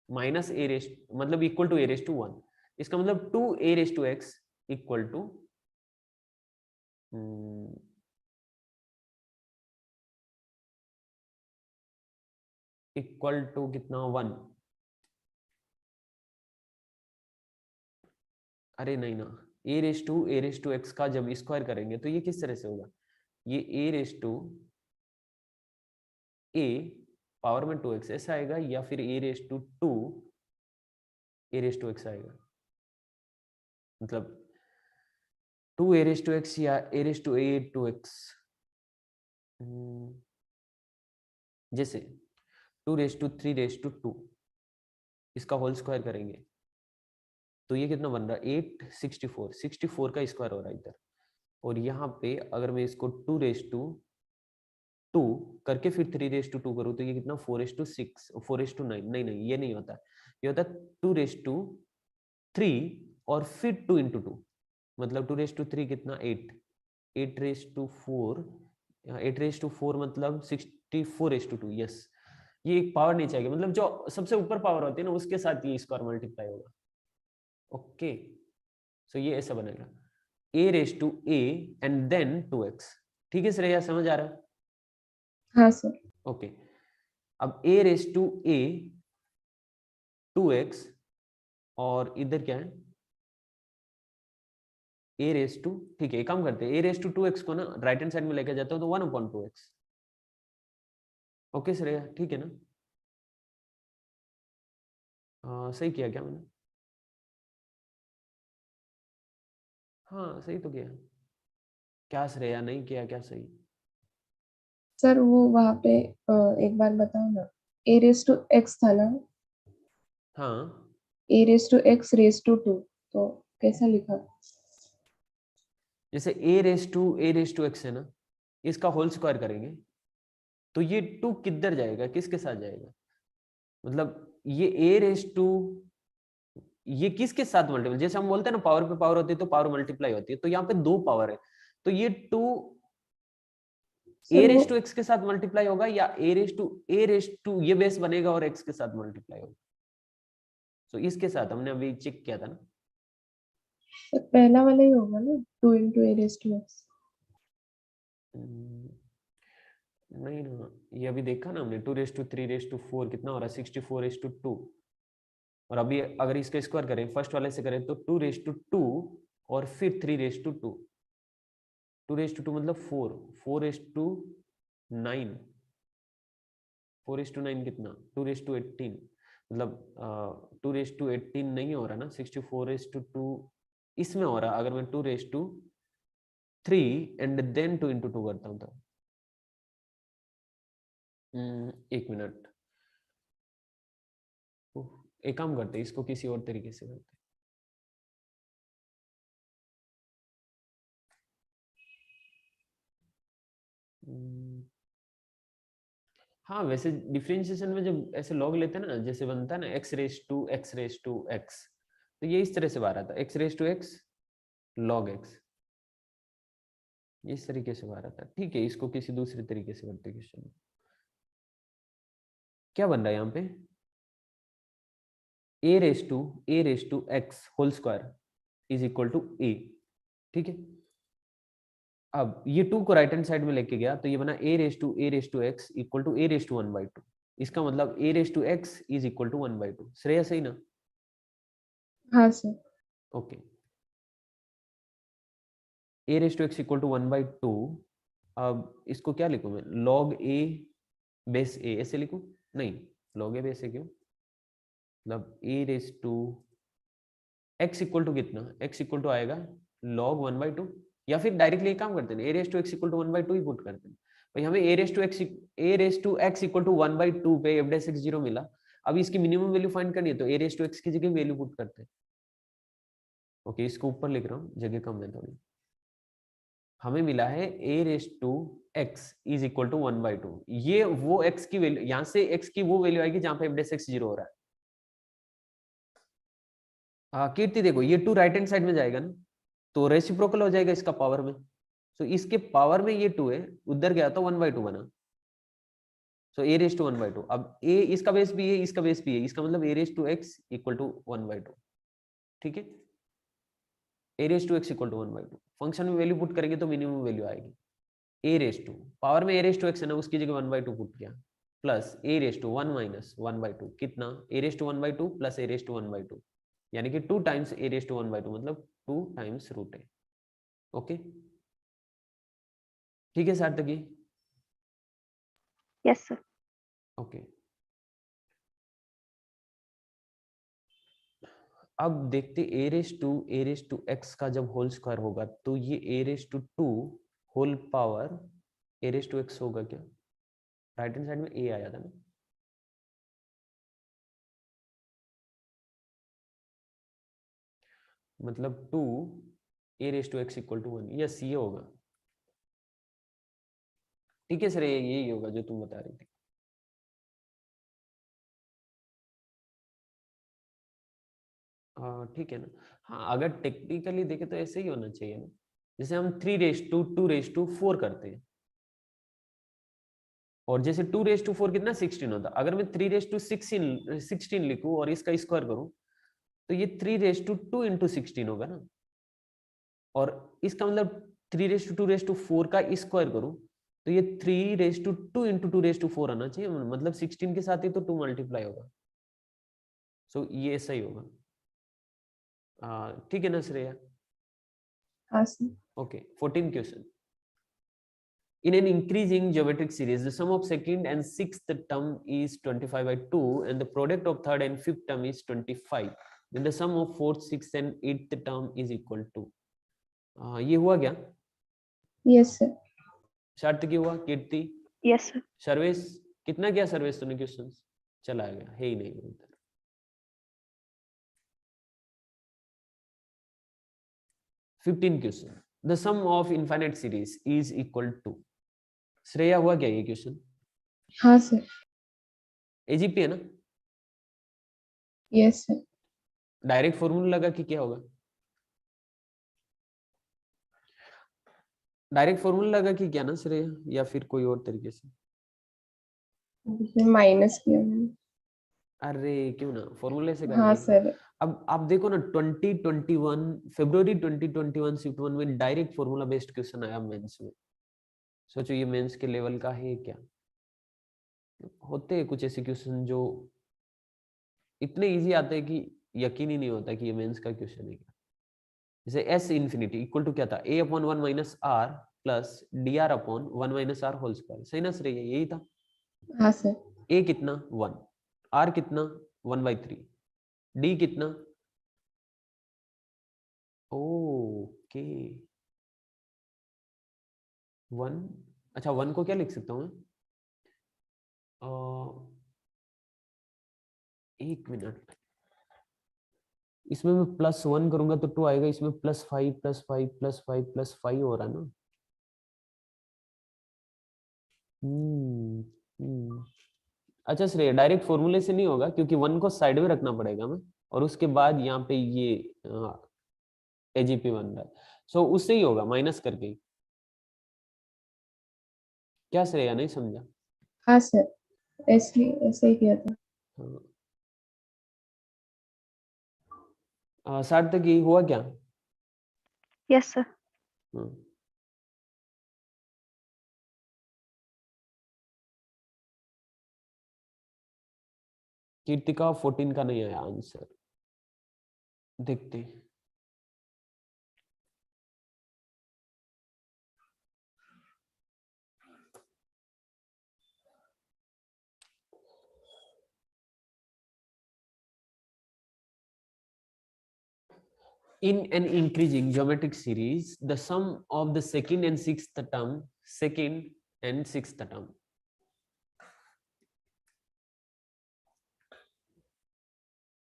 minus a raise मतलब equal to a raise to 1। इसका मतलब 2 a raise to x equal to कितना 1। अरे नहीं ना, ए रेस टू एक्स का जब स्क्वायर करेंगे तो ये किस तरह से होगा, ये a raise to a power में 2x ऐसा आएगा, या फिर a raise to 2 a raise to x आएगा। मतलब 2 ए रेस टू एक्स या a raise to a to x, जैसे 2 रेस टू 3 रेस टू 2 इसका होल स्क्वायर करेंगे तो ये कितना बन रहा है 64 का स्क्वायर हो रहा है इधर। और यहाँ पे अगर मैं इसको 2 रेस टू 2 करके फिर 3 रेस टू 2 करूँ तो ये कितना 4:6 4:9, नहीं ये नहीं होता, ये होता 2 रेस टू 3 और फिर 2 into 2, मतलब 2 रेस टू 3 कितना 8 रेस टू 4, 8 रेस टू 4 मतलब 64:2। यस, ये एक पावर नहीं चाहिए, मतलब जो सबसे ऊपर पावर होती है ना उसके साथ ये स्क्वायर मल्टीप्लाई होगा। ओके, सो ये ऐसा बनेगा a raise to a and then 2x। ठीक है श्रेया, समझ आ रहा है? हाँ सर। ओके, अब ए रेस टू ए 2x और इधर क्या है ए रेस टू, ठीक है एक काम करते हैं ए रेस टू 2x को ना राइट हैंड साइड में लेके जाता हूं तो 1/2x। ओके श्रेया, ठीक है ना? सही किया क्या मैंने? हाँ सही तो किया। क्या श्रेया नहीं किया क्या सही? सर वो वहाँ पे एक बार बताओ ना, ए रेस टू एक्स था ना, हाँ, a raise to x raise to 2, तो कैसा लिखा? जैसे ए रेस टू एक्स है ना, इसका होल स्क्वायर करेंगे तो ये 2 किधर जाएगा, किसके साथ जाएगा, मतलब ये ए रेस टू ये किसके साथ मल्टीप्लाई, जैसे हम बोलते हैं ना पावर पे पावर होती है तो पावर मल्टीप्लाई होती है, तो यहाँ पे 2 पावर है तो ये 2 ए रेस टू एक्स के साथ मल्टीप्लाई होगा या ए रेस टू ये बेस बनेगा और एक्स के साथ मल्टीप्लाई होगा। तो इसके साथ हमने अभी चेक किया था ना, पहला वाला ही होगा ना, 2 into a raised to x। नहीं ना, ये अभी देखा ना हमने 2 रेस टू 3 रेस टू 4 कितना हो रहा है 64:2। और अभी अगर इसका स्क्वायर करें फर्स्ट वाले से करें तो 2 रेस टू 2 और फिर 3 रेस टू 2, 2 रेस टू 2 मतलब 4 रेस टू 9, 4 रेस टू 9 कितना 2 रेस टू 18, मतलब 2 रेस टू 18 नहीं हो रहा ना, 64:2 इसमें हो रहा। अगर मैं 2 raise to 3 and then 2 into 2 करता हूं तो एक मिनट, एक काम करते हैं इसको किसी और तरीके से करते हैं। हाँ वैसे डिफरेंशिएशन में जब ऐसे लॉग लेते हैं ना, जैसे बनता है ना x रेस टू x, तो ये इस तरह से बाहर आता है x raise to x log x, इस तरीके से बाहर आता है। ठीक है, इसको किसी दूसरे तरीके से करते हैं क्वेश्चन। क्या बन रहा है यहाँ पे a raise to x whole square is equal to a। ठीक है, अब ये 2 को राइट हैंड साइड में लेके गया तो ये बना a raise to x equal to a raise to 1/2। इसका मतलब a raise to x is equal to 1/2। Shreya सही ना? हाँ sir. Okay, a raise to x equal to 1/2। अब इसको क्या लिखूं मैं, log a बेस ए ऐसे लिखूं? नहीं, log ए बेस ए क्यों, मतलब a raise to x equal to कितना, एक्स इक्वल टू आएगा log 1/2, या फिर डायरेक्टली काम करते हैं, a raise to x equal to 1/2 ही पुट करते हैं भाई। हमें a raise to x equal to 1/2 पे एफ डैश एक्स 0 मिला। अब इसकी मिनिमम वैल्यू फाइंड करनी है तो ए रेस टू एक्स की जगह वैल्यू पुट करते हैं। ओके, इसको ऊपर लिख रहा हूँ, जगह कम है थोड़ी। हमें मिला है a raise to x is equal to 1/2, ये वो एक्स की वैल्यू, यहाँ से एक्स की वो वैल्यू आएगी जहां पे एफ डैश एक्स 0 हो रहा है। कीर्ति देखो, ये 2 राइट हैंड साइड में जाएगा ना, तो रेसिप्रोकल हो जाएगा इसका पावर में। तो इसके पावर में ये 2 है, उधर गया तो 1/2 बना। सो ए रेस टू 1/2। अब ए इसका बेस भी है, इसका बेस भी है, इसका मतलब a raise to x equal to 1/2। ठीक है, a raise to x equal to 1/2। Function में वैल्यू पुट करेंगे तो मिनिमम वैल्यू आएगी। ए रेस टू पावर में ए रेस टू एक्स है ना, उसकी जगह 1/2 पुट किया, plus a raise to 1 minus 1/2 कितना, a raise to 1/2 plus a raise to 1/2, यानी कि 2 टाइम्स ए रेस टू 1/2, मतलब 2 टाइम्स रूट ए। ओके, ठीक है सार्थकी? Yes sir. ओके, अब देखते ए रेस टू एक्स का जब होल स्क्वायर होगा तो ये a raise to 2 whole power a raise to x होगा क्या? राइट हैंड साइड में ए आया था ना, मतलब 2 a raise to x equal to 1, yes ये होगा। ठीक है सर, यही होगा जो तुम बता रही थी। ठीक है ना। हाँ, अगर टेक्निकली देखे तो ऐसे ही होना चाहिए ना, जैसे हम 3 रेस टू 2 रेस टू 4 करते हैं, और जैसे 2 रेस टू 4 कितना 16 होता। अगर मैं 3 रेस टू 16 लिखूं और इसका स्क्वायर करूं तो ये 3 रेस टू 2 इंटू 16 होगा ना, और इसका मतलब 3 रेस टू 2 रेस टू 4 का स्क्वायर करूं तो ये 3 raise to 2 into 2 raise to 4 आना चाहिए, मतलब 16 के साथ ही तो 2 मल्टीप्लाई होगा। सो ये ऐसा ही होगा। ठीक है ना श्रेया? हाँ sir. Okay, 14th question. In an increasing geometric series, the sum of second and sixth term is 25/2, and the product of third and fifth term is 25. Then the sum of fourth, sixth, and eighth term is equal to. ये हुआ क्या? Yes sir. सार्थकी हुआ? Kirti? Yes sir. Sarvesh? कितना किया सर्वेश तूने question? चला गया, है ही नहीं उधर। 15 question. The sum of infinite series is equal to. Shreya हुआ क्या ये क्वेश्चन? हाँ सर। एजीपी है ना? Yes sir. डायरेक्ट फॉर्मूला लगा कि क्या होगा? डायरेक्ट फॉर्मूला लगा कि क्या ना श्रेया, या फिर कोई और तरीके से? माइनस किया मैंने। अरे क्यों ना, फॉर्मूले से कर हाँ लेंगे। सर। अब आप देखो ना, 2021 फरवरी 2021 शिफ्ट 1 में डायरेक्ट फॉर्मूला बेस्ड क्वेश्चन आया मेंस में। सोचो ये मेंस के लेवल का है क्या? होते हैं कुछ ऐसे क्वेश्चन जो इतने इजी आते हैं कि यकीन ही नहीं होता कि ये मेंस का क्वेश्चन है क्या। जैसे एस इन्फिनिटी इक्वल टू क्या था, a upon 1 minus R plus D R upon 1 minus R whole square. सही ना श्रेय? यही था। हाँ सर। a कितना 1, r कितना 1/3, d कितना, ओके 1। अच्छा 1 को क्या लिख सकता हूँ मैं? 1 मिनट, इसमें मैं +1 करूंगा तो 2 आएगा, इसमें +5 +5 +5 +5 हो रहा है ना। अच्छा श्रेय, डायरेक्ट फॉर्मूले से नहीं होगा क्योंकि 1 को साइड में रखना पड़ेगा मैं, और उसके बाद यहाँ पे ये एजीपी बन रहा है, सो उससे ही होगा माइनस करके ही। क्या श्रेया, नहीं समझा? हाँ सर, ऐसे ऐसे ही किया था। सार्थक ये हुआ क्या? Yes sir. हाँ। कीर्तिका 14 का नहीं आया आंसर, देखते हैं। in an increasing geometric series, the sum of the second and sixth term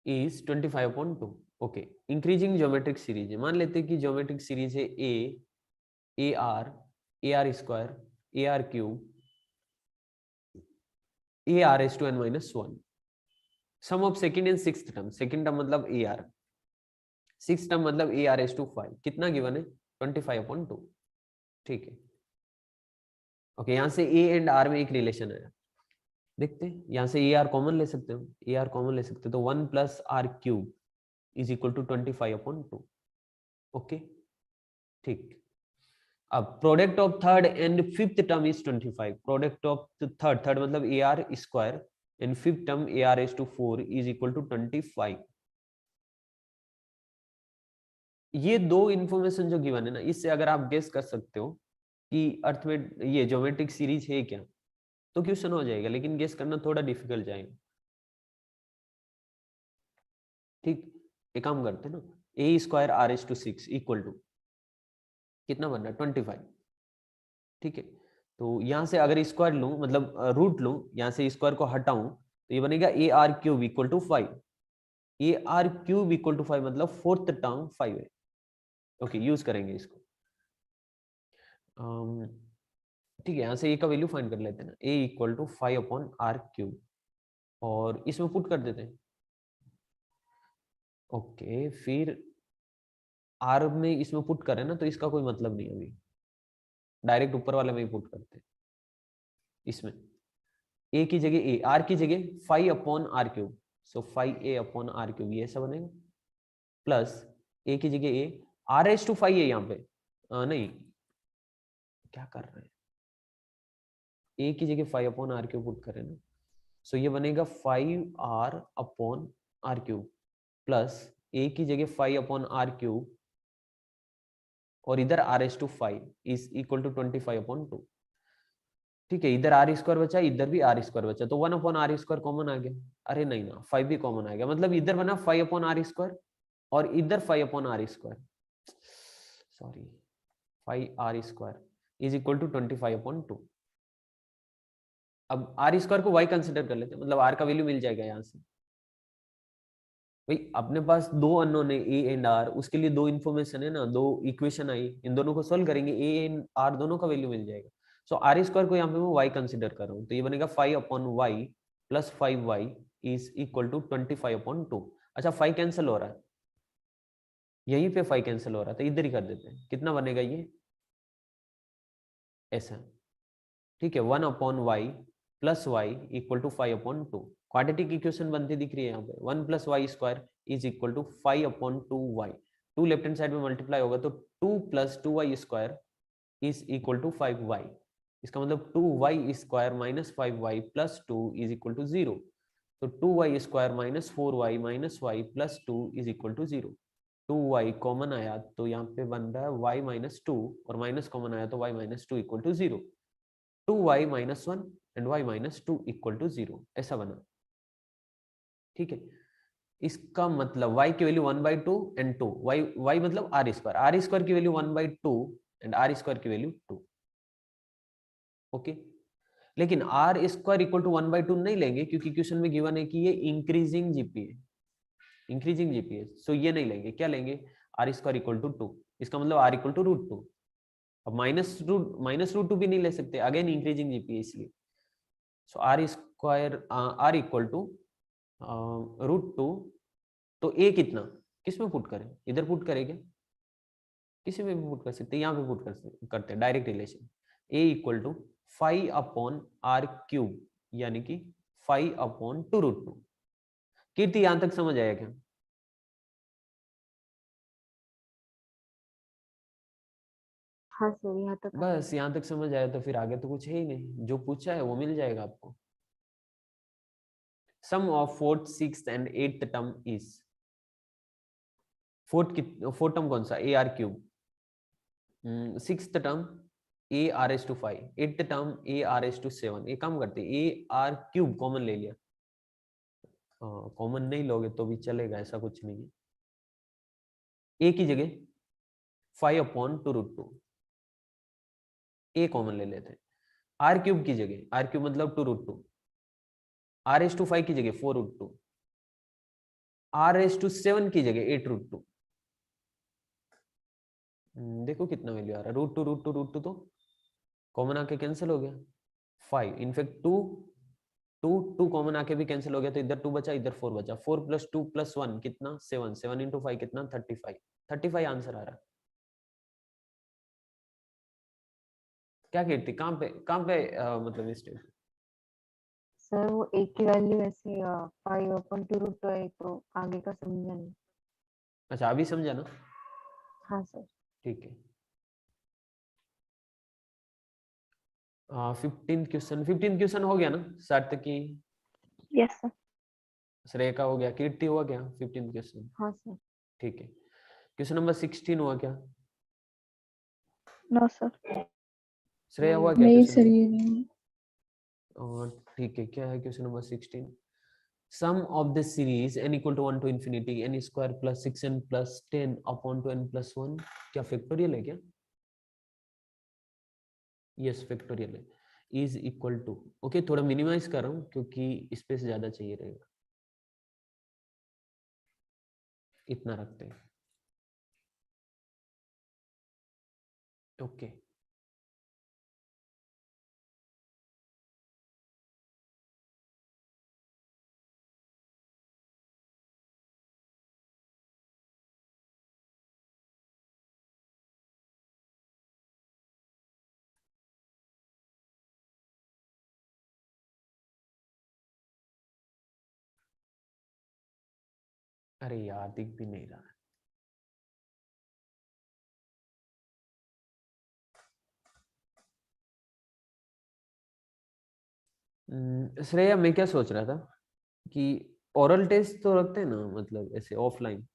is 25/2. Okay, increasing geometric series है, मान लेते हैं कि ज्योमेट्रिक सीरीज है A are square A R cube A R S to N minus 1. Sum of second and sixth term, second term मतलब A R, six term मतलब A R S to 5. कितना given है? 25/2. ठीक है. Okay, यहां से A and are में एक रिलेशन है, देखते हैं. यहां से ए आर कॉमन ले सकते हो, ए आर कॉमन ले सकते हो, तो 1 plus r cube is equal to 25/2. Okay, ठीक. अब product of third and fifth term is 25. Product of third मतलब A R square and fifth term a R S to 4 is equal to 25. ये दो information जो given है ना, इससे अगर आप गेस कर सकते हो कि अर्थ में ये ज्योमेट्रिक सीरीज है क्या, तो क्वेश्चन हो जाएगा, लेकिन गेस करना थोड़ा डिफिकल्ट जाएगा. ठीक, एक काम करते हैं ना, a square r S to 6 equal to कितना बन रहा है? 25. ठीक है, तो यहां से अगर स्क्वायर लूं, मतलब रूट लूं, यहां से स्क्वायर को हटाऊं, तो ये बनेगा A R cube equal to 5. A R cube equal to 5 मतलब फोर्थ टर्म 5 है. ओके, यूज करेंगे इसको. ठीक है, यहां से ए का वैल्यू फाइंड कर लेते हैं ना, ए इक्वल टू 5/r³, और इसमें पुट कर देते हैं. ओके, फिर आर में इसमें पुट करें ना, तो इसका कोई मतलब नहीं. अभी डायरेक्ट ऊपर वाले में ही पुट करते हैं. इसमें ए की जगह ए, आर की जगह 5/r³, सो 5a/r³, ये ऐसा बनेगा. प्लस ए की जगह ए, आर एस टू 5 है यहाँ पे, नहीं क्या कर रहे हैं, ए की जगह 5/r³ पुट करें ना, सो ये बनेगा 5r/r³ प्लस ए की जगह 5/r³ और इधर r/5 इज इक्वल टू 25/2. ठीक है, इधर आर स्क्वायर बचा, इधर भी आर स्क्वायर बचा, तो 1/r² कॉमन आ गया. अरे नहीं ना, 5 भी कॉमन आ गया, मतलब इधर बना 5/r² और इधर 5/r², sorry 5r² is equal to 25/2. अब r² को y कंसिडर कर लेते हैं, मतलब r का वैल्यू मिल जाएगा यहाँ से. भाई अपने पास दो अननोन है a एंड r, उसके लिए दो इन्फॉर्मेशन है ना, दो इक्वेशन आई, इन दोनों को सोल्व करेंगे, a एंड r दोनों का वैल्यू मिल जाएगा. सो r² को यहाँ पे मैं y कंसिडर कर रहा हूँ, तो ये बनेगा 5/y plus 5y is equal to 25/2. अच्छा, 5 कैंसिल हो रहा है, यहीं पे 5 कैंसिल हो रहा था, इधर ही कर देते हैं. कितना बनेगा ये ऐसा. ठीक है, 1/y plus y equal to 5/2. Quadratic equation बनती दिख रही है यहाँ पे. 1 plus Y square is equal to 5/2y. 2 left hand side में मल्टीप्लाई होगा, तो 2 plus 2y square is equal to 5y. इसका मतलब 2y square minus 5y plus 2 is equal to 0. तो 2y square minus 4y minus y plus 2 is equal to 0. 2y common आया तो यहाँ पे बन रहा है y माइनस 2, और माइनस कॉमन आया तो y minus 2 equal to 0. 2y minus 1 and y minus 2 equal to 0, ऐसा बना. ठीक है, इसका मतलब y की वैल्यू 1/2 एंड 2, y मतलब r² की वैल्यू 1/2 एंड r² की वैल्यू 2. ओके, लेकिन r² इक्वल टू 1/2 नहीं लेंगे, क्योंकि क्वेश्चन में गिवन है कि ये इंक्रीजिंग जीपी है, इंक्रीजिंग जीपी है, सो ये नहीं लेंगे. क्या लेंगे? r² equal to 2. इसका मतलब r इक्वल टू √2. अब माइनस √2 भी नहीं ले सकते, अगेन इंक्रीजिंग जीपी है इसलिए. सो r इक्वल टू √2. तो a कितना, किस में पुट करें? इधर पुट करें क्या? किसी में भी पुट कर सकते हैं, यहाँ पे पुट करते हैं, direct relation. a equal to 5/r³, यानी कि 5/2√2. कीर्ति, यहां तक समझ आया क्या? हाँ सर, यहाँ तक बस यहाँ तक समझ आया तो फिर आगे तो कुछ है ही नहीं, जो पूछा है वो मिल जाएगा आपको. Sum of fourth, sixth and eighth term is. Fourth term कौन सा? ar³. Sixth term ar/5, eighth term ar/7. एक काम करते ar³ कॉमन ले लिया, कॉमन नहीं लोगे तो भी चलेगा, ऐसा कुछ नहीं है. a की जगह 5/2√2, a कॉमन ले लेते हैं। r क्यूब की जगह, r क्यूब मतलब 2√2, r⁵ की जगह 4√2, r⁵ की जगह 8√2। देखो कितना वैल्यू आ रहा है, √2 तो कॉमन आके कैंसिल हो गया, 5, इनफैक्ट 2 कॉमन आके भी कैंसिल हो गया, तो इधर 2 बचा, इधर 4 बचा। 4 + 2 + 1 कितना, 7, 7 × 5 कितना, 35 आंसर आ रहा है। क्या कीर्ति, कहाँ पे मतलब मिस्टेक? सर वो एक की वैल्यू ऐसे 5/2√2 है, तो आगे का समझा नहीं। अच्छा अभी समझा ना, हाँ सर। ठीक है। 15th क्वेश्चन हो गया ना, सार्थकी, यस सर। श्रेय का हो गया, कीर्ति हुआ क्या 15th क्वेश्चन? हाँ सर। ठीक है। क्वेश्चन नंबर 16 हुआ क्या? No sir. श्रेय नहीं। हुआ क्या नहीं क्वेश्चन सर, नंबर? ये नहीं। और ठीक है, क्या है question number 16? Sum of the series n = 1 to infinity n² + 6n + 10/n + 1, क्या फैक्टोरियल है क्या? यस फैक्टोरियल है। इज इक्वल टू, ओके थोड़ा मिनिमाइज कर रहा हूँ क्योंकि स्पेस ज्यादा चाहिए रहेगा, इतना रखते हैं। ओके अरे यार दिख भी नहीं रहा है। श्रेया मैं क्या सोच रहा था कि ओरल टेस्ट तो रखते हैं ना, मतलब ऐसे ऑफलाइन,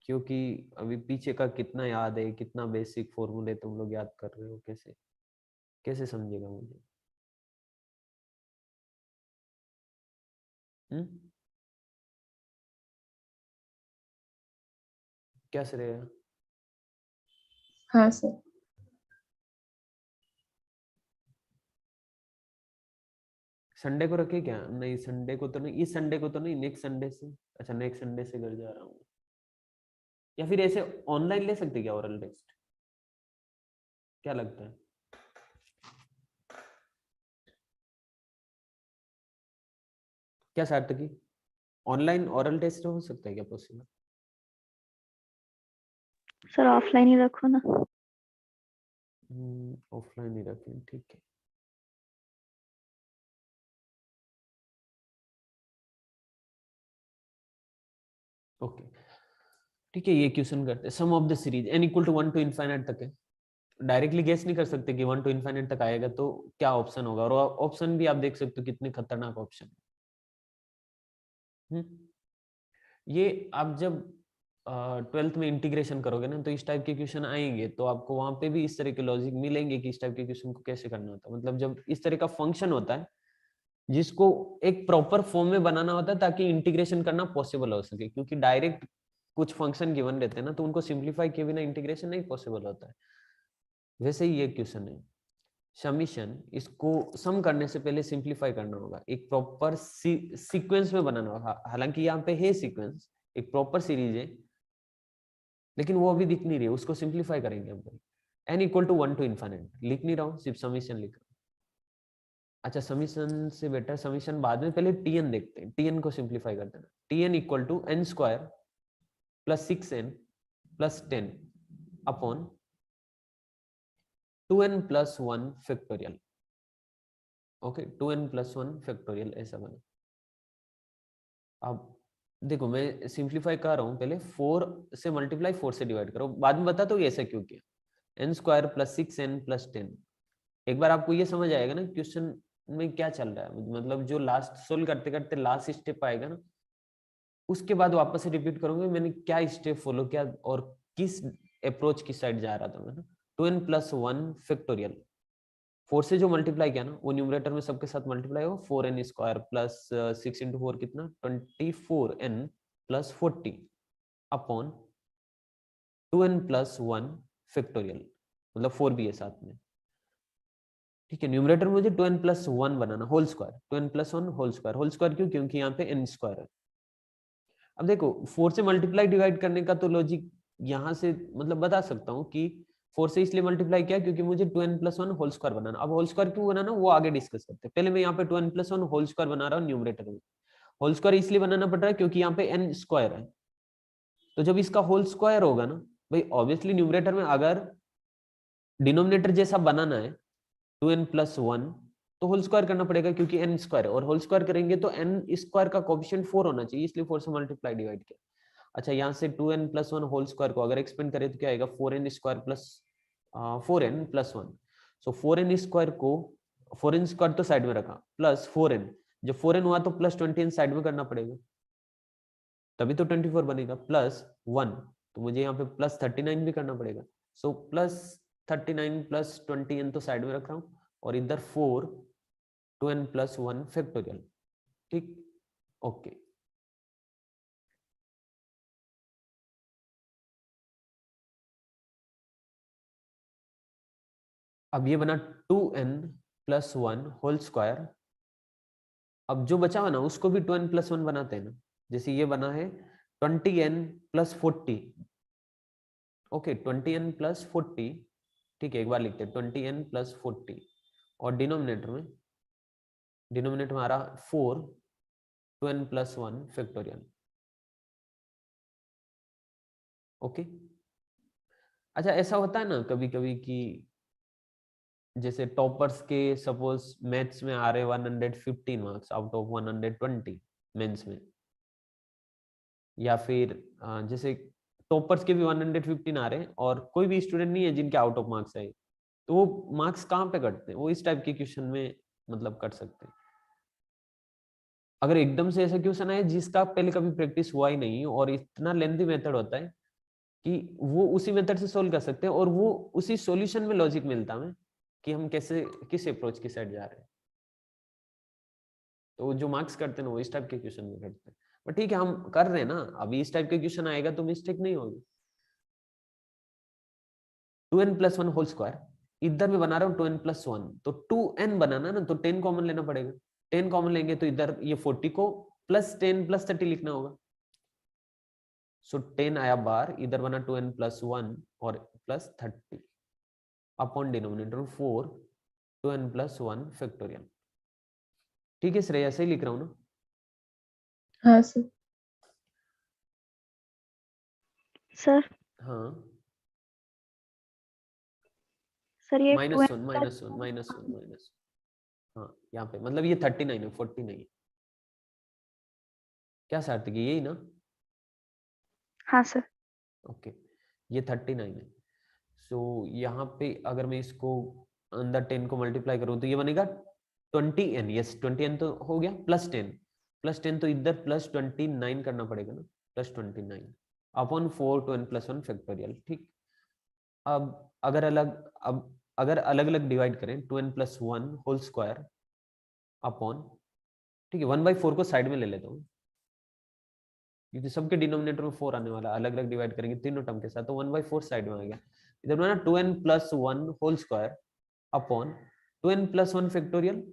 क्योंकि अभी पीछे का कितना याद है, कितना बेसिक फॉर्मूले तुम लोग याद कर रहे हो, कैसे कैसे समझेगा मुझे? हम्म, क्या श्रेया? हाँ सर। संडे को रखे क्या? नहीं संडे को तो नहीं, इस संडे को तो नहीं, नेक्स्ट संडे से। अच्छा नेक्स्ट संडे से घर जा रहा हूँ, या फिर ऐसे ऑनलाइन ले सकते क्या ओरल टेस्ट? क्या लगता है? क्या सार्थकी, ऑनलाइन ओरल टेस्ट हो सकता है क्या पॉसिबल? सर ऑफलाइन ही रखो ना। ऑफलाइन ही रखें, ठीक है। ओके ठीक है, ये क्वेश्चन करते हैं। सम of the series n = 1 to infinite तक है। डायरेक्टली गेस नहीं कर सकते कि 1 to infinite तक आएगा तो क्या ऑप्शन होगा, और ऑप्शन भी आप देख सकते हो कितने खतरनाक ऑप्शन। ये आप जब 12th में इंटीग्रेशन करोगे ना, तो इस टाइप के क्वेश्चन आएंगे, तो आपको वहां पे भी इस तरह के लॉजिक मिलेंगे कि इस टाइप के क्वेश्चन को कैसे करना होता है। मतलब जब इस तरह का फंक्शन होता है जिसको एक प्रॉपर फॉर्म में बनाना होता है ताकि इंटीग्रेशन करना पॉसिबल हो सके, क्योंकि डायरेक्ट कुछ फंक्शन गिवन रहते हैं ना, तो उनको सिंप्लीफाई किए बिना इंटीग्रेशन नहीं पॉसिबल होता है। वैसे ही ये क्वेश्चन है, समीशन, इसको सम करने से पहले सिंप्लीफाई करना होगा, एक प्रॉपर सीक्वेंस में बनाना होगा। हालांकि यहाँ पे है सीक्वेंस, एक प्रॉपर सीरीज है, लेकिन वो अभी दिख नहीं रही है, उसको सिंप्लीफाई करेंगे हम। n = 1 to infinite लिख नहीं रहा हूँ, सिर्फ समीशन लिख रहा हूँ। अच्छा समीशन से बेटर समीशन बाद में, पहले tn देखते हैं, tn को सिंप्लीफाई करते हैं। tn = n² + 6n + 10 upon 2n + 1 factorial. Okay 2n + 1 factorial ऐसा बना। अब देखो मैं सिंप्लीफाई कर रहा हूँ, पहले 4 से मल्टीप्लाई 4 से डिवाइड करो, बाद में बता तो ऐसा क्यों किया। n² + 6n + 10, एक बार आपको ये समझ आएगा ना क्वेश्चन में क्या चल रहा है, मतलब जो लास्ट सोल्व करते करते लास्ट स्टेप आएगा ना, उसके बाद वापस से रिपीट करूंगा मैंने क्या स्टेप फॉलो किया और किस अप्रोच की साइड जा रहा था मैं। 2n + 1 फैक्टोरियल, 4 से जो मल्टीप्लाई किया ना वो न्यूमरेटर में सबके साथ मल्टीप्लाई हो, 4n² + 6 × 4 कितना 24n + 40 upon 2n plus 1 factorial, मतलब 4 भी है साथ में, ठीक है। न्यूमरेटर में मुझे 2n प्लस 1 बनाना, whole square, 2n plus 1 whole square, whole square क्यों, क्योंकि यहाँ पे n स्क्वायर है। अब देखो 4 से मल्टीप्लाई डिवाइड करने का तो लॉजिक यहाँ से मतलब बता सकता हूँ कि 4 से इसलिए मल्टीप्लाई किया क्योंकि मुझे 2n प्लस 1 होल स्क्वायर बनाना। अब होल स्क्वायर क्यों बनाना वो आगे डिस्कस करते हैं, पहले मैं यहाँ पे 2n प्लस 1 होल स्क्वायर बना रहा हूँ न्यूमरेटर में। होल स्क्वायर इसलिए बनाना पड़ रहा है क्योंकि यहाँ पे n स्क्वायर है, तो जब इसका होल स्क्वायर होगा ना भाई, ऑब्वियसली न्यूमरेटर में अगर डिनोमिनेटर जैसा बनाना है 2n प्लस 1 तो होल स्क्वायर करना पड़ेगा क्योंकि n स्क्वायर है, और होल स्क्वायर करेंगे तो n स्क्वायर का कोएफिशिएंट 4 होना चाहिए, इसलिए 4 से मल्टीप्लाई डिवाइड किया। अच्छा, यहाँ से 2n प्लस 1 होल स्क्वायर को अगर एक्सपेंड करें तो क्या आएगा, 4n square plus 4n plus 1। सो 4n स्क्वायर को 4n स्क्वायर तो साइड में रखा प्लस 4n, जब 4n हुआ तो प्लस 20n साइड में करना पड़ेगा, तभी तो 24 बनेगा, प्लस 1 तो मुझे यहाँ पे प्लस 39 भी करना पड़ेगा। सो प्लस 39 प्लस 20n तो साइड में रख रहा हूँ, और इधर 4 2n प्लस 1 फैक्टोरियल, ठीक, ओके। अब ये बना 2n प्लस 1 होल स्क्वायर। अब जो बचा हुआ ना उसको भी 2n प्लस 1 बनाते हैं ना, जैसे ये बना है 20n plus 40, okay 20n plus 40, ठीक है, एक बार लिखते हैं 20n प्लस 40, और डिनोमिनेटर में आ रहा 4 2n प्लस 1 फैक्टोरियल, ओके। अच्छा, ऐसा होता है ना कभी कभी कि जैसे टॉपर्स के सपोज मैथ्स में आ रहे 115 मार्क्स आउट ऑफ 120 मेंस में, या फिर जैसे टॉपर्स के भी 115 आ रहे हैं और कोई भी स्टूडेंट नहीं है जिनके आउट ऑफ मार्क्स आए, तो वो मार्क्स कहाँ पे कटते हैं, वो इस टाइप के क्वेश्चन में मतलब कट सकते हैं। अगर एकदम से ऐसा क्वेश्चन आए जिसका पहले कभी प्रैक्टिस हुआ ही नहीं और इतना लेंथी मेथड होता है कि वो उसी मेथड से सोल्व कर सकते हैं, और वो उसी सॉल्यूशन में लॉजिक मिलता है कि हम कैसे किस अप्रोच की साइड जा रहे हैं, तो जो मार्क्स करते हैं ना वो इस टाइप के क्वेश्चन में करते हैं। बट ठीक है, हम कर रहे हैं ना, अभी इस टाइप के क्वेश्चन आएगा तो मिस्टेक नहीं होगी। 2n प्लस 1 होल स्क्वायर, इधर में बना रहा हूँ 2n प्लस 1, तो 2n बनाना ना तो 10 कॉमन लेना पड़ेगा, 10 कॉमन लेंगे तो इधर ये 40 को प्लस 10 प्लस 30 लिखना होगा। सो 10 आया बार, इधर बना 2n प्लस 1 और plus 30 upon denominator 4 2n plus 1 factorial, ठीक है श्रेया, सही लिख रहा हूँ ना? हाँ सर। सर हाँ, सर ये minus 2n one plus minus one minus one minus, हाँ यहाँ पे मतलब ये 39 है, 40 नहीं है। क्या सार्थक है, यही ना? हाँ सर। ओके, ये 39 है। सो यहाँ पे अगर मैं इसको अंदर 10 को मल्टीप्लाई करूँ तो ये बनेगा 20n, यस 20n तो हो गया, प्लस 10 तो इधर प्लस 29 करना पड़ेगा ना, plus 29 upon 4 2n plus 1 factorial, ठीक। अब अगर अलग अलग डिवाइड करें 2n plus 1 whole square upon, ठीक है 1/4 को साइड में ले लेता हूँ क्योंकि सबके डिनोमिनेटर में 4 आने वाला, अलग अलग डिवाइड करेंगे तीनों टर्म के साथ, तो 1/4 साइड में आ गया। इधर में ना 2n plus 1 whole square upon 2n plus 1 factorial,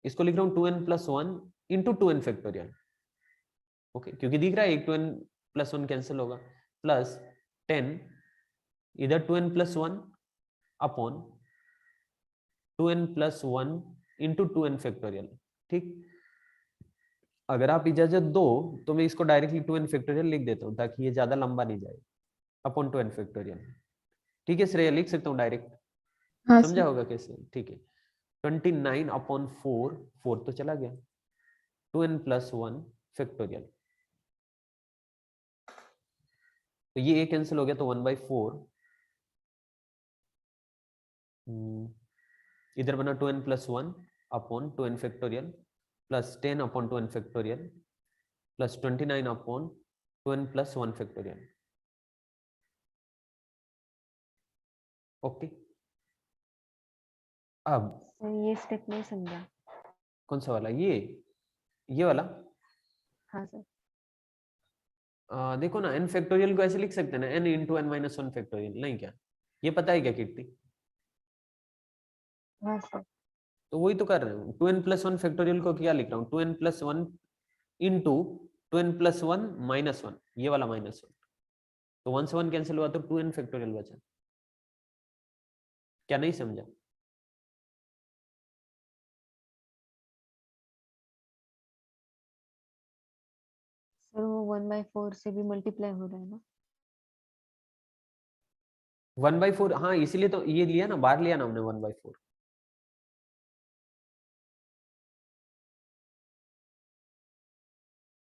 इसको लिख रहा हूँ 2n plus 1 into 2n factorial, okay, क्योंकि दिख रहा है एक 2n प्लस 1 कैंसिल होगा, प्लस 10 इधर 2n plus 1 upon 2n plus 1 into 2n factorial, ठीक। अगर आप इजाजत दो तो मैं इसको डायरेक्टली 2n फैक्टोरियल लिख देता हूँ ताकि ये ज्यादा लंबा नहीं जाए, अपॉन 2n फैक्टोरियल, ठीक है श्रेया, लिख सकता हूँ डायरेक्ट, हाँ समझा सर। होगा कैसे, ठीक है। 29 अपॉन 4, 4 तो चला गया, 2n प्लस 1 फैक्टोरियल, तो ये कैंसिल हो गया, तो 1/4 इधर बना 2n plus 1 upon 2n factorial plus 10 upon 2n factorial plus 29 upon 2n plus 1 factorial, okay. अब सर ये स्टेप नहीं समझा। कौन सा वाला, ये वाला? हाँ सर। देखो ना, n फैक्टोरियल को ऐसे लिख सकते हैं ना, n into n minus one factorial, नहीं क्या? ये पता है क्या कीर्ति? हाँ सर। तो वही तो कर रहे हूँ, 2n प्लस वन फैक्टोरियल को क्या लिख रहा हूँ, 2n plus one into 2n plus one minus one, ये वाला माइनस वन, तो 1 से 1 कैंसिल हुआ तो 2n फैक्टोरियल बचा। क्या नहीं समझा? सर वो 1/4 से भी मल्टीप्लाई हो रहा है ना? 1/4, हाँ इसीलिए तो ये लिया ना, बाहर लिया ना हमने 1/4।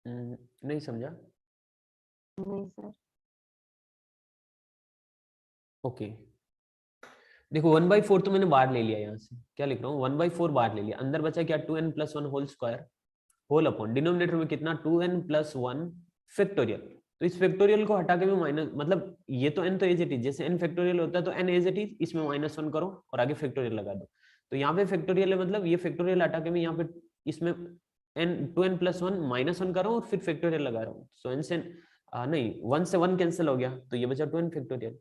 नहीं समझा? नहीं सर। ओके, देखो 1/4 तो मैंने बाहर ले लिया, यहाँ से क्या लिख रहा हूँ, 1/4 बाहर ले लिया, अंदर बचा क्या, 2n plus one whole square whole upon denominator में कितना, 2n प्लस वन फैक्टोरियल। तो इस फैक्टोरियल को हटा के भी माइनस, मतलब ये तो n तो एज इट इज, जैसे n फैक्टोरियल होता है तो n एज इट इज, इसमें माइनस वन करो और आगे फैक्टोरियल लगा दो। तो यहाँ पे फैक्टोरियल है, मतलब ये फैक्टोरियल हटा के मैं यहाँ पे इसमें n 2n plus one minus one कर रहा हूँ और फिर फैक्टोरियल लगा रहा हूँ। सो n से नहीं, 1 से 1 कैंसिल हो गया तो ये बचा 2n फैक्टोरियल,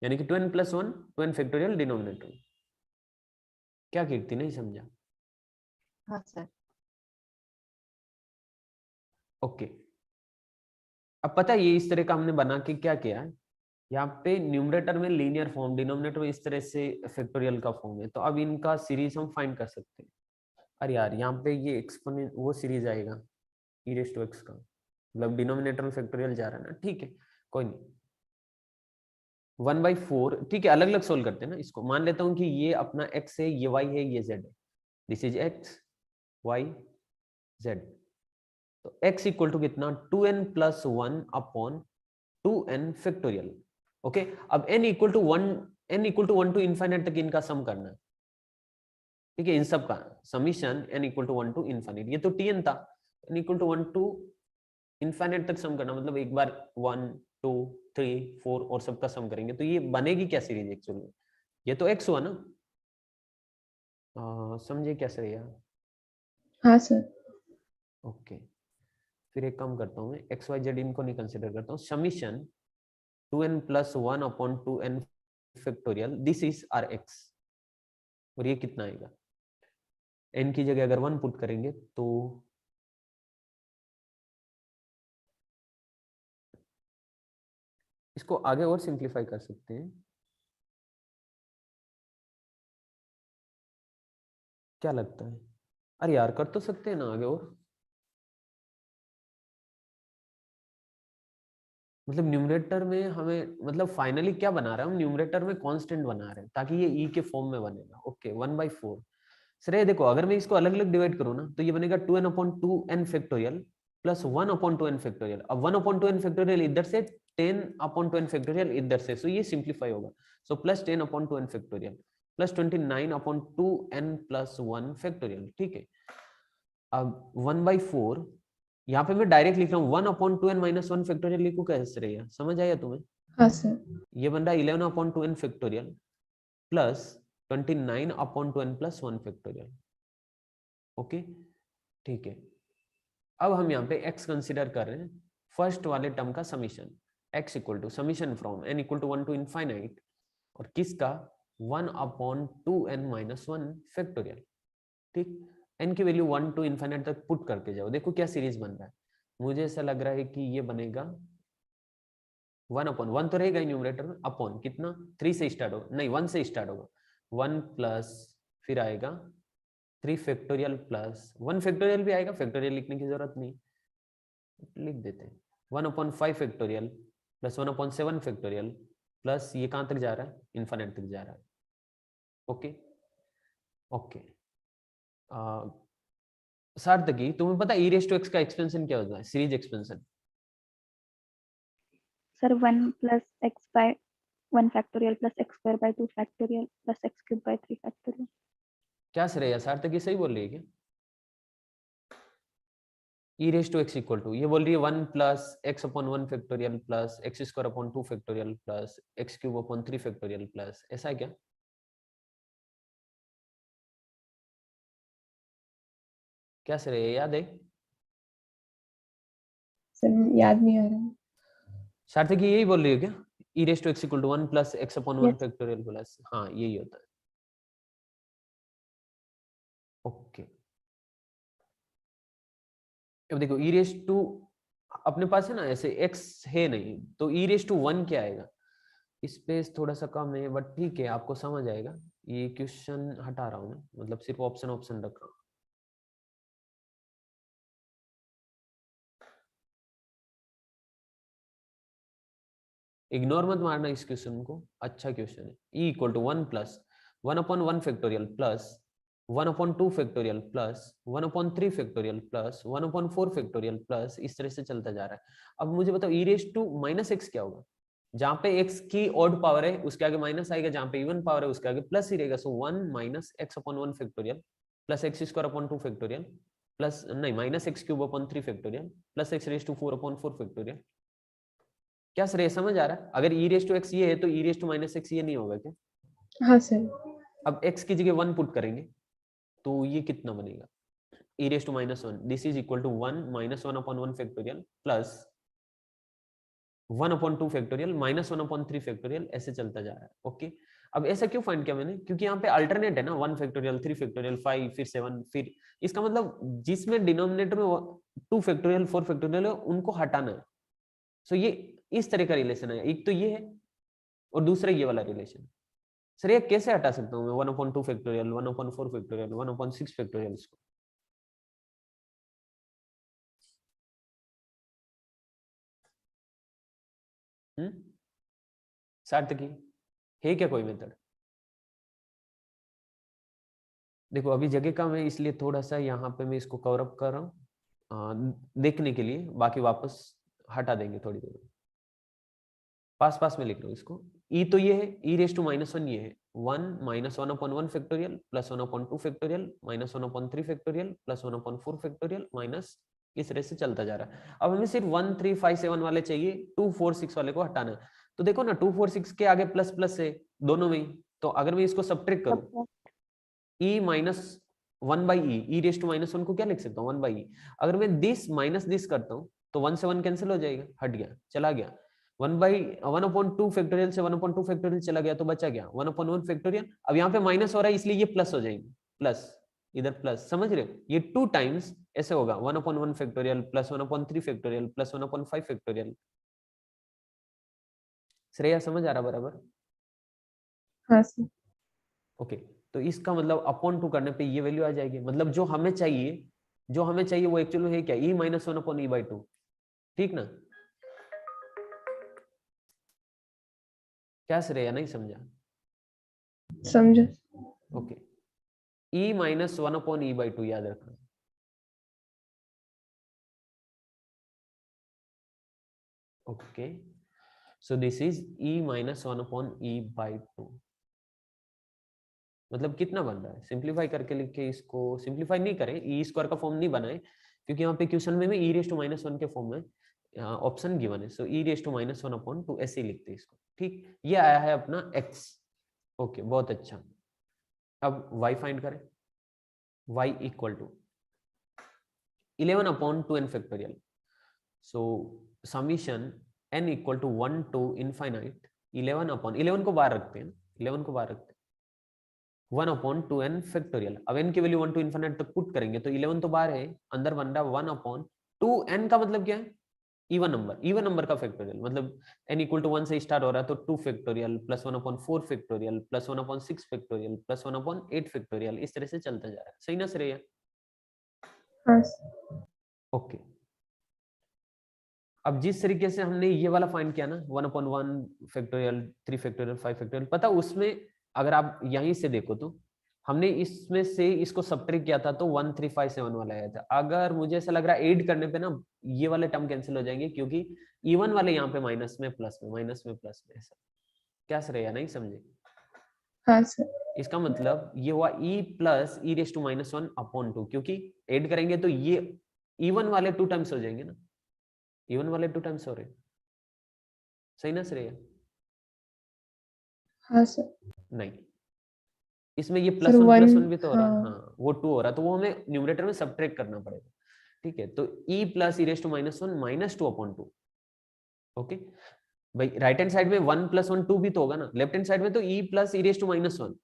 यानी कि 2n plus one 2n factorial denominator. क्या कीर्ति, नहीं समझा? हाँ सर। ओके, अब पता है ये इस तरह का हमने बना के क्या किया है, यहाँ पे न्यूमरेटर में लीनियर फॉर्म, डिनोमिनेटर में इस तरह से फैक्टोरियल का फॉर्म है, तो अब इनका सीरीज हम फाइंड कर सकते हैं। अरे यार यहाँ पे ये एक्सपोनेंट वो सीरीज आएगा e रेज़ टू x का, मतलब डिनोमिनेटर में फैक्टोरियल जा रहा है ना, ठीक है कोई नहीं। 1/4, ठीक है, अलग अलग सोल्व करते हैं ना इसको, मान लेता हूँ कि ये अपना x है, ये y है, ये z है, this is x y z। तो x इक्वल टू कितना, 2n plus one upon 2n factorial. Okay, अब n equal to one to infinite तक इनका सम करना है, ठीक है, इन सब का summation n equal to one to infinite, ये तो tn था, n equal to one to infinite तक सम करना, मतलब एक बार 1 2 3 4 और सबका सम करेंगे तो ये बनेगी क्या सीरीज एक्चुअली, ये तो x हुआ ना, समझे क्या सर यार? हाँ सर। ओके, फिर एक काम करता हूँ मैं, एक्स वाई जेड इनको नहीं कंसिडर करता हूँ, summation 2n plus one upon 2n factorial, this is our X, और ये कितना आएगा, n की जगह अगर 1 पुट करेंगे तो इसको आगे और सिंप्लीफाई कर सकते हैं, क्या लगता है? अरे यार कर तो सकते हैं ना आगे और, मतलब न्यूमरेटर में हमें, मतलब फाइनली क्या बना रहे हैं हम, न्यूमरेटर में कांस्टेंट बना रहे हैं ताकि ये e के फॉर्म में बनेगा। ओके, 1/4 सर, ये देखो अगर मैं इसको अलग अलग डिवाइड करूँ ना तो ये बनेगा 2n upon 2n factorial plus 1 upon 2n factorial. अब 1 अपॉन 2n फैक्टोरियल इधर से, 10 अपॉन 2n फैक्टोरियल इधर से, सो ये सिंप्लीफाई होगा, so plus 10 upon 2n factorial plus 29 upon 2n plus 1 factorial, ठीक है। अब 1/4 यहाँ पे मैं डायरेक्ट लिख रहा हूँ, 1 अपॉन 2n माइनस 1 फैक्टोरियल लिखूं कैसे रहेगा, समझ आया तुम्हें? हाँ सर। ये बन रहा है 11 upon 2n factorial plus 29 upon 2n plus 1 factorial. Okay, ठीक है, अब हम यहाँ पे x कंसिडर कर रहे हैं, फर्स्ट वाले टर्म का summation, x equal to summation from n equal to 1 to infinite, और किसका, 1 अपॉन 2n माइनस 1 फैक्टोरियल, ठीक। n की वैल्यू 1 टू इनफाइनाइट तक पुट करके जाओ, देखो क्या सीरीज बन रहा है, मुझे ऐसा लग रहा है कि ये बनेगा 1 अपॉन 1 तो रहेगा ही न्यूमरेटर में, अपॉन कितना, 3 से स्टार्ट होगा, नहीं 1 से स्टार्ट होगा, 1 प्लस फिर आएगा 3 फैक्टोरियल प्लस 1 फैक्टोरियल भी आएगा, फैक्टोरियल लिखने की जरूरत नहीं, लिख देते हैं 1 upon 5 factorial plus 1 upon 7 factorial plus ये कहाँ तक जा रहा है, इनफाइनाइट तक जा रहा है। ओके ओके, सार्थकी तुम्हें पता है e रेज़ टू x का एक्सपेंशन क्या होता है, series expansion? Sir 1 plus X by 1 factorial plus x square by 2 factorial plus x cube by 3 factorial. क्या सर है, सार्थकी सही बोल रही है क्या? e raise to x equal to, ये बोल रही है 1 plus x upon 1 factorial plus x square upon 2 factorial plus x cube upon 3 factorial plus, ऐसा है क्या? क्या सर है, याद है? सर याद नहीं आ रहा। सार्थक यही बोल रही हो क्या? e raised to x equal to 1 plus x upon 1 Yes. factorial plus, हाँ यही होता है। ओके, अब देखो e raised to अपने पास है ना ऐसे x है नहीं, तो e raised to 1 क्या आएगा? स्पेस थोड़ा सा कम है बट ठीक है, आपको समझ आएगा। ये क्वेश्चन हटा रहा हूँ मैं, मतलब सिर्फ ऑप्शन ऑप्शन रख रहा हूँ। इग्नोर मत मारना इस क्वेश्चन को, अच्छा क्वेश्चन है। e equal to 1 plus 1/1 factorial plus 1/2 factorial plus 1/3 factorial plus 1/4 factorial plus, इस तरह से चलता जा रहा है। अब मुझे बताओ e raise to minus X क्या होगा? जहां पे x की ऑड पावर है उसके आगे माइनस आएगा, जहां पे इवन पावर है उसके आगे प्लस ही रहेगा। So 1 minus x upon 1 factorial plus x square upon 2 factorial plus नहीं minus x cube upon 3 factorial plus x raise to 4 upon 4 factorial. क्या सर ये समझ आ रहा है? अगर e रेज टू एक्स ये है तो e raise to minus X ये नहीं होगा क्या? हाँ सर। अब x की जगह 1 पुट करेंगे तो ये कितना बनेगा? e raise to minus 1, this is equal to 1 minus 1 upon 1 factorial plus 1 upon 2 factorial minus 1 upon 3 factorial, ऐसे चलता जा रहा है। ओके, अब ऐसा क्यों फाइंड किया मैंने? क्योंकि यहाँ पे अल्टरनेट है ना, 1 फैक्टोरियल 3 फैक्टोरियल 5 फिर 7 फिर, इसका मतलब जिसमें डिनोमिनेटर में 2 फैक्टोरियल 4 फैक्टोरियल है उनको हटाना है। सो ये इस तरह का रिलेशन है, एक तो ये है और दूसरा ये वाला रिलेशन। सर ये कैसे हटा सकता हूँ मैं 1/2 फैक्टोरियल 1/4 फैक्टोरियल 1/6 फैक्टोरियल इसको? सार्थकी है क्या कोई मेथड? देखो अभी जगह कम है इसलिए थोड़ा सा यहाँ पे मैं इसको कवर अप कर रहा हूँ देखने के लिए, बाकी वापस हटा देंगे थोड़ी देर में। पास पास में लिख रहा हूँ इसको। e तो ये है, e रेज टू माइनस 1 ये है 1 minus 1/1 factorial plus 1/2 factorial minus 1/3 factorial plus 1/4 factorial minus, इस तरह से चलता जा रहा है। अब हमें सिर्फ 1 3 5 7 वाले चाहिए, 2 4 6 वाले को हटाना है। तो देखो ना 2 4 6 के आगे प्लस प्लस है दोनों में ही, तो अगर मैं इसको सब्ट्रैक्ट करूं e minus 1 by E raise to minus 1 को क्या लिख सकता हूँ 1 बाई ई। अगर मैं दिस माइनस दिस करता हूँ तो 1 से 1 कैंसिल हो जाएगा, हट गया चला गया। 1/2 फैक्टोरियल से 1/2 फैक्टोरियल चला गया तो बचा गया 1/1 फैक्टोरियल। अब यहाँ पे माइनस हो रहा है इसलिए ये प्लस हो जाएंगे, प्लस इधर प्लस, समझ रहे हो? ये 2 टाइम्स ऐसे होगा 1/1 factorial plus 1/3 factorial plus 1/5 factorial. Shreya समझ आ रहा बराबर? हाँ सर। ओके, तो इसका मतलब अपॉन 2 करने पे ये वैल्यू आ जाएगी। मतलब जो हमें चाहिए वो एक्चुअली है क्या? e माइनस 1 अपॉन e/2, ठीक ना? क्या श्रेया नहीं समझा? समझो। Okay, e minus 1 upon e/2 याद रखना। Okay, so this is e minus 1 upon e/2। मतलब कितना बन रहा है? सिंप्लीफाई करके लिख के, इसको सिंप्लीफाई नहीं करें, ई स्क्वायर का फॉर्म नहीं बनाए क्योंकि यहाँ पे क्वेश्चन में ई रेज टू माइनस 1 के फॉर्म में ऑप्शन गिवन है। सो ई रेज टू माइनस 1 अपॉन 2 ऐसे ही लिखते हैं इसको, ठीक? ये आया है अपना x। ओके, बहुत अच्छा। अब y फाइंड करें। y equal to 11 upon 2n factorial. So summation n equal to 1 to infinite 11 upon 11 को बाहर रखते हैं, 11 को बाहर रखते हैं 1/2n फैक्टोरियल। अब n की वैल्यू 1 टू इनफिनिट तक पुट करेंगे तो 11 तो बाहर है, अंदर बन रहा 1/2n का मतलब क्या है? इवन नंबर का फैक्टोरियल। मतलब n इक्वल टू 1 से स्टार्ट हो रहा है तो 2 factorial plus 1/4 factorial plus 1/6 factorial plus 1/8 factorial, इस तरह से चलता जा रहा है। सही ना श्रेया? हाँ सर। ओके, अब जिस तरीके से हमने ये वाला फाइंड किया ना 1/1 फैक्टोरियल 3 फैक्टोरियल 5 फैक्टोरियल, पता उसमें अगर आप यहीं से देखो तो हमने इसमें से इसको सब्ट्रैक्ट किया था तो 1 3 5 7 वाला आया था। अगर मुझे ऐसा लग रहा है ऐड करने पे ना ये वाले टर्म कैंसिल हो जाएंगे क्योंकि इवन वाले यहाँ पे माइनस में प्लस में माइनस में प्लस में, ऐसा क्या श्रेया नहीं समझे? हाँ सर। इसका मतलब ये हुआ e plus e raise to minus 1 upon 2, क्योंकि ऐड करेंगे तो ये इवन वाले 2 टाइम्स हो जाएंगे ना, इवन वाले 2 टाइम्स हो रहे। सही ना श्रेया? हाँ सर। नहीं, इसमें ये सर प्लस 1 1। भी तो हो रहा है, हाँ। हाँ वो 2 हो रहा है तो वो हमें न्यूमरेटर में सब्ट्रैक्ट करना पड़ेगा। ठीक है, तो e plus E raise to minus one minus two upon two. Okay भाई, राइट हैंड साइड में 1 प्लस 1 2 भी तो होगा ना, लेफ्ट हैंड साइड में तो e plus E raise to minus one,